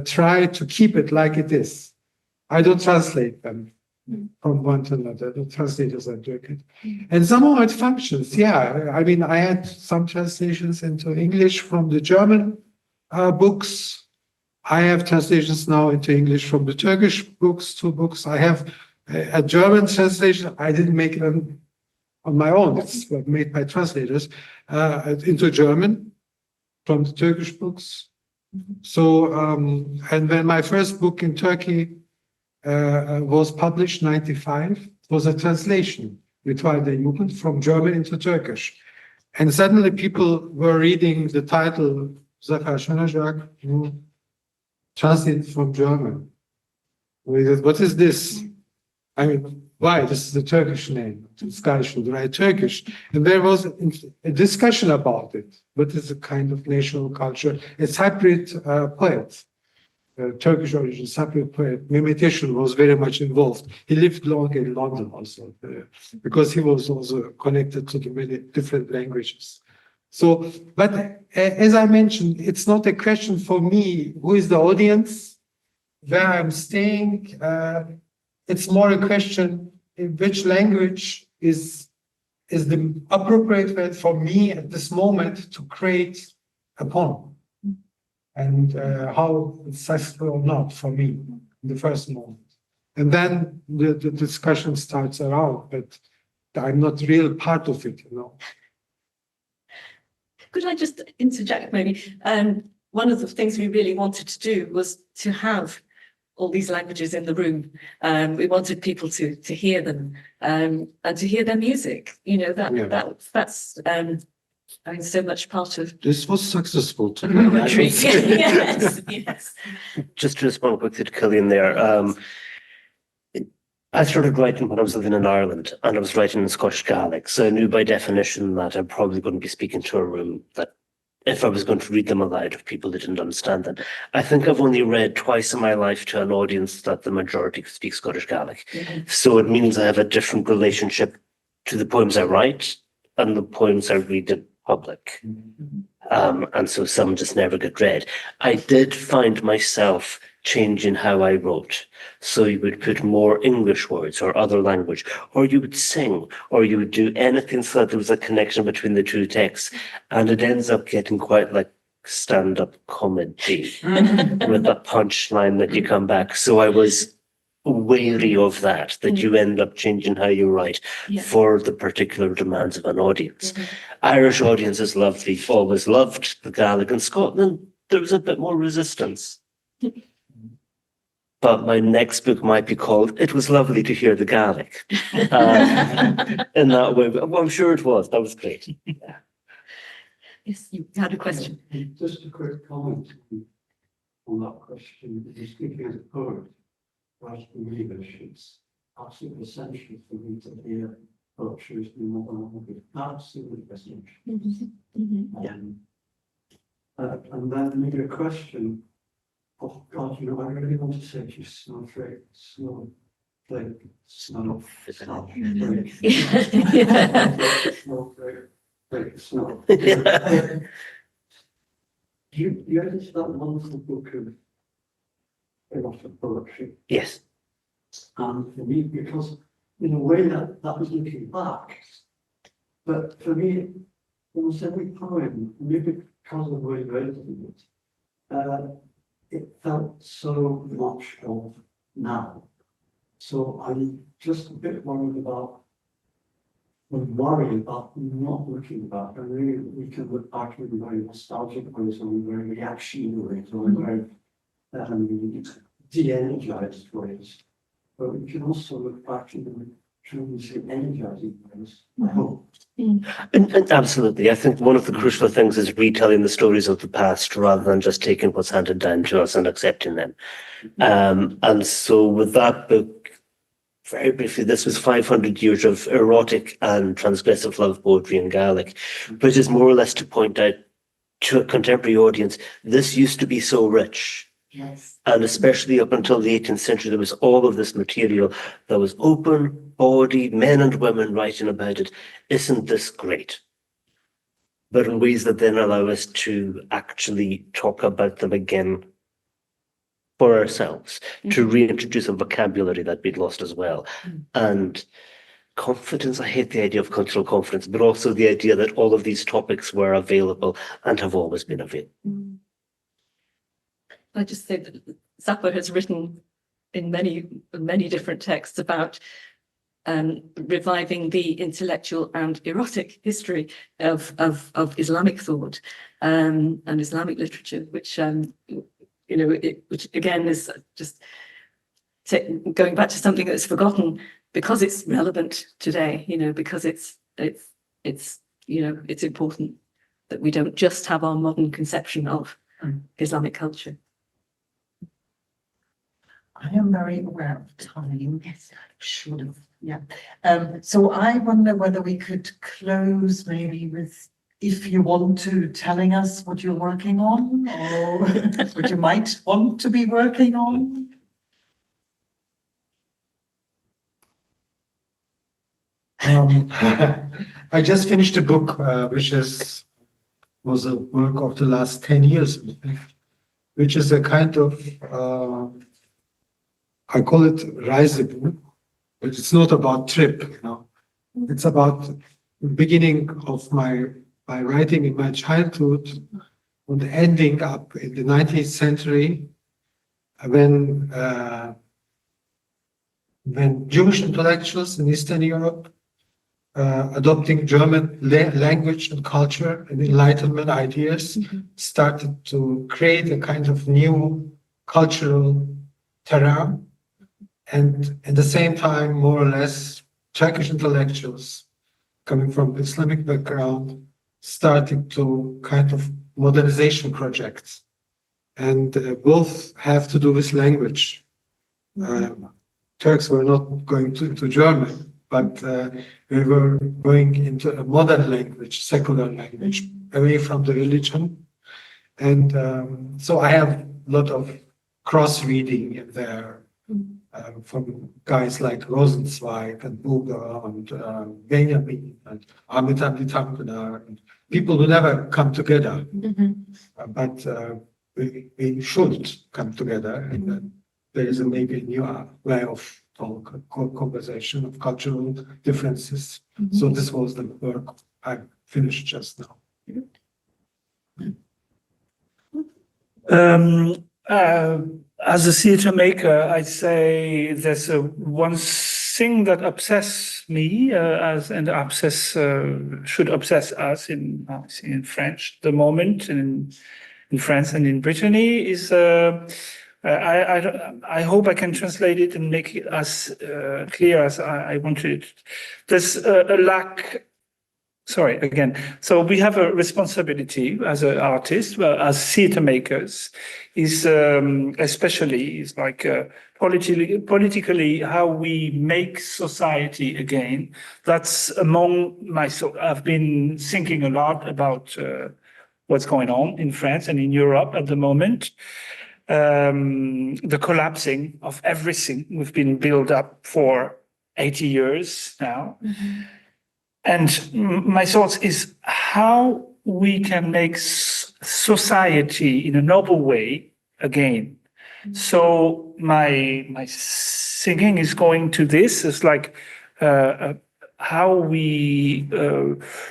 try to keep it like it is. I don't translate them from one to another. The translators are doing it. And somehow it functions. Yeah, I mean, I had some translations into English from the German books. I have translations now into English from the Turkish books, 2 books. I have a German translation. I didn't make them on my own. It's made by translators into German from the Turkish books. So, and when my first book in Turkey was published in 1995, it was a translation, Ritualde Jugend, from German into Turkish. And suddenly people were reading the title, Zafer Şanacak, translated from German. What is this? I mean, why? This is the Turkish name. The Scottish would write Turkish. And there was a discussion about it. What is a kind of national culture? A separate poet, Turkish origin, separate poet. Mehmet Yeşil was very much involved. He lived long in London also, because he was also connected to the many different languages. So, but as I mentioned, it's not a question for me, who is the audience, where I'm staying. It's more a question in which language is the appropriate way for me at this moment to create a poem, and how it's successful or not for me in the first moment. And then the discussion starts around, but I'm not real part of it, Could I just interject maybe? One of the things we really wanted to do was to have all these languages in the room. We wanted people to hear them and to hear their music. That's I mean, so much part of This was successful to poetry. Yes, yes. Just to respond quickly to Cillian there, I started writing when I was living in Ireland, and I was writing in Scottish Gaelic, so I knew by definition that I'm probably going to be speaking to a room that, if I was going to read them aloud, of people that didn't understand them. I think I've only read twice in my life to an audience that the majority speak Scottish Gaelic. So it means I have a different relationship to the poems I write and the poems I read in public. And so some just never get read. I did find myself changing how I wrote. So you would put more English words or other language, or you would sing, or you would do anything so that there was a connection between the two texts. And it ends up getting quite like stand-up comedy with a punchline that you come back. So I was wary of that you end up changing how you write for the particular demands of an audience. Irish audiences lovely, always loved the Gaelic. In Scotland, there was a bit more resistance. But my next book might be called "It Was Lovely to Hear the Gaelic." In that way, well, I'm sure it was. That was great. Yes, you had a question. Just a quick comment on that question. You're speaking as a poet, writing in English. It's absolutely essential for me to hear poetry as being more language. Absolutely essential. And then maybe a question. Oh God, I really want to say to you, snowflake, snowflake, snowflake, snowflake, snow. You edited that wonderful book of erotic poetry. Yes. And for me, because in a way that was looking back, but for me, almost every poem, maybe because of the way you edited it, it felt so much of now. So I'm just a bit worried about worry about not looking back. And really, we can look back in very nostalgic ways, or very reactionary ways, or very de-energized ways. But we can also look back in truly energizing ways, I hope. And absolutely. I think one of the crucial things is retelling the stories of the past rather than just taking what's handed down to us and accepting them. And so with that book, very briefly, this was 500 years of erotic and transgressive love poetry in Gaelic, which is more or less to point out to a contemporary audience, this used to be so rich. Yes. And especially up until the 18th century, there was all of this material that was open, bawdy, men and women writing about it. Isn't this great? But in ways that then allow us to actually talk about them again for ourselves, to reintroduce a vocabulary that we'd lost as well. And confidence, I hate the idea of cultural confidence, but also the idea that all of these topics were available and have always been available. I just say that Zappa has written in many different texts about reviving the intellectual and erotic history of Islamic thought and Islamic literature, which which again is just going back to something that's forgotten because it's relevant today. Because it's important that we don't just have our modern conception of Islamic culture. I am very aware of time. Yes, I should have. Yeah. So I wonder whether we could close maybe with, if you want to, telling us what you're working on or what you might want to be working on. I just finished a book which was a work of the last 10 years, which is a kind of I call it Reisebook, but it's not about trip, It's about the beginning of my writing in my childhood and ending up in the 19th century when Jewish intellectuals in Eastern Europe adopting German language and culture and Enlightenment ideas started to create a kind of new cultural terrain. And at the same time, more or less, Turkish intellectuals coming from Islamic background starting to kind of modernization projects. And both have to do with language. Turks were not going to German, but we were going into a modern language, secular language, away from the religion. And so I have a lot of cross-reading in there. From guys like Rosenzweig and Buber and Benjamin and Ahmet Hamdi Tanpınar, and people who never come together, but we should come together, and then there is maybe a new way of talk, conversation, of cultural differences. So this was the work I finished just now. As a theatre maker, I'd say there's one thing that obsesses me, should obsess us in French at the moment, in France and in Brittany, is I hope I can translate it and make it as clear as I wanted it. There's a lack. Sorry, again. So we have a responsibility as an artist, well, as theatre makers, especially politically how we make society again. That's I've been thinking a lot about what's going on in France and in Europe at the moment. The collapsing of everything we've been built up for 80 years now. And my thoughts is how we can make society in a noble way again. So my thinking is going to this. It's like how we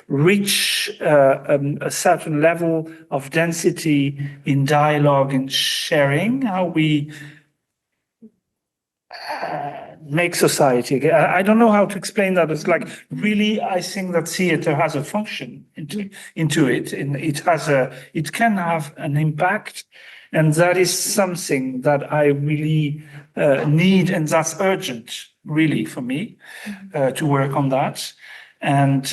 reach a certain level of density in dialogue and sharing. How we make society. I don't know how to explain that. It's like really, I think that theater has a function into it, and it can have an impact, and that is something that I really need, and that's urgent, really, for me to work on that. And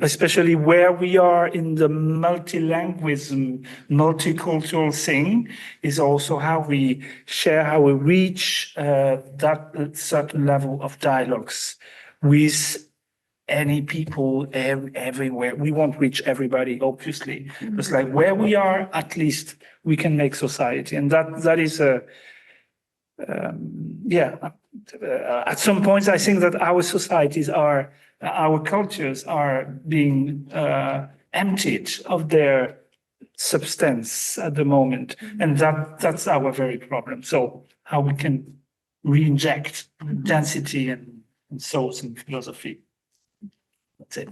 especially where we are in the multilingualism, multicultural thing, is also how we share, how we reach that certain level of dialogues with any people everywhere. We won't reach everybody, obviously. It's like where we are, at least we can make society, and that is a at some points, I think that our societies are. Our cultures are being emptied of their substance at the moment, and that's our very problem. So how we can re-inject density and souls and philosophy. That's it.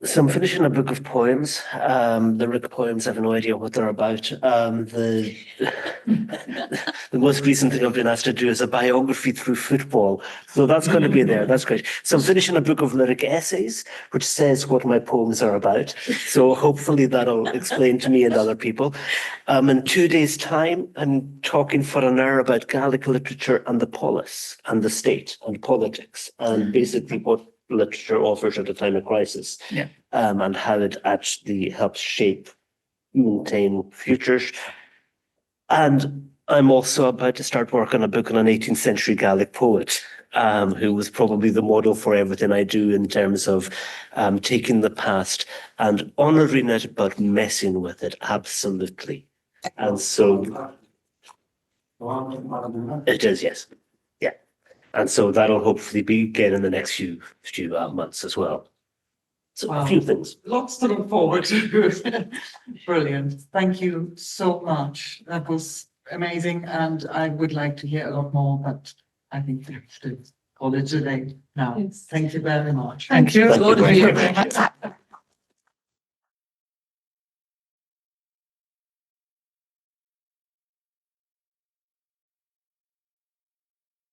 So I'm finishing a book of poems. Lyric poems, I have no idea what they're about. The most recent thing I've been asked to do is a biography through football. So that's going to be there. That's great. So I'm finishing a book of lyric essays, which says what my poems are about. So hopefully that'll explain to me and other people. In 2 days' time, I'm talking for an hour about Gaelic literature and the polis and the state and politics and basically what literature offers at a time of crisis, and how it actually helps shape, maintain futures. And I'm also about to start work on a book on an 18th century Gaelic poet, who was probably the model for everything I do in terms of taking the past and honouring it, but messing with it, absolutely. And so it is, yes. And so that'll hopefully begin in the next few months as well. So a few things. Lots to look forward to. Brilliant. Thank you so much. That was amazing. And I would like to hear a lot more, but I think we have to call it a day now. Yes. Thank you very much. Thank you. Thank you very much.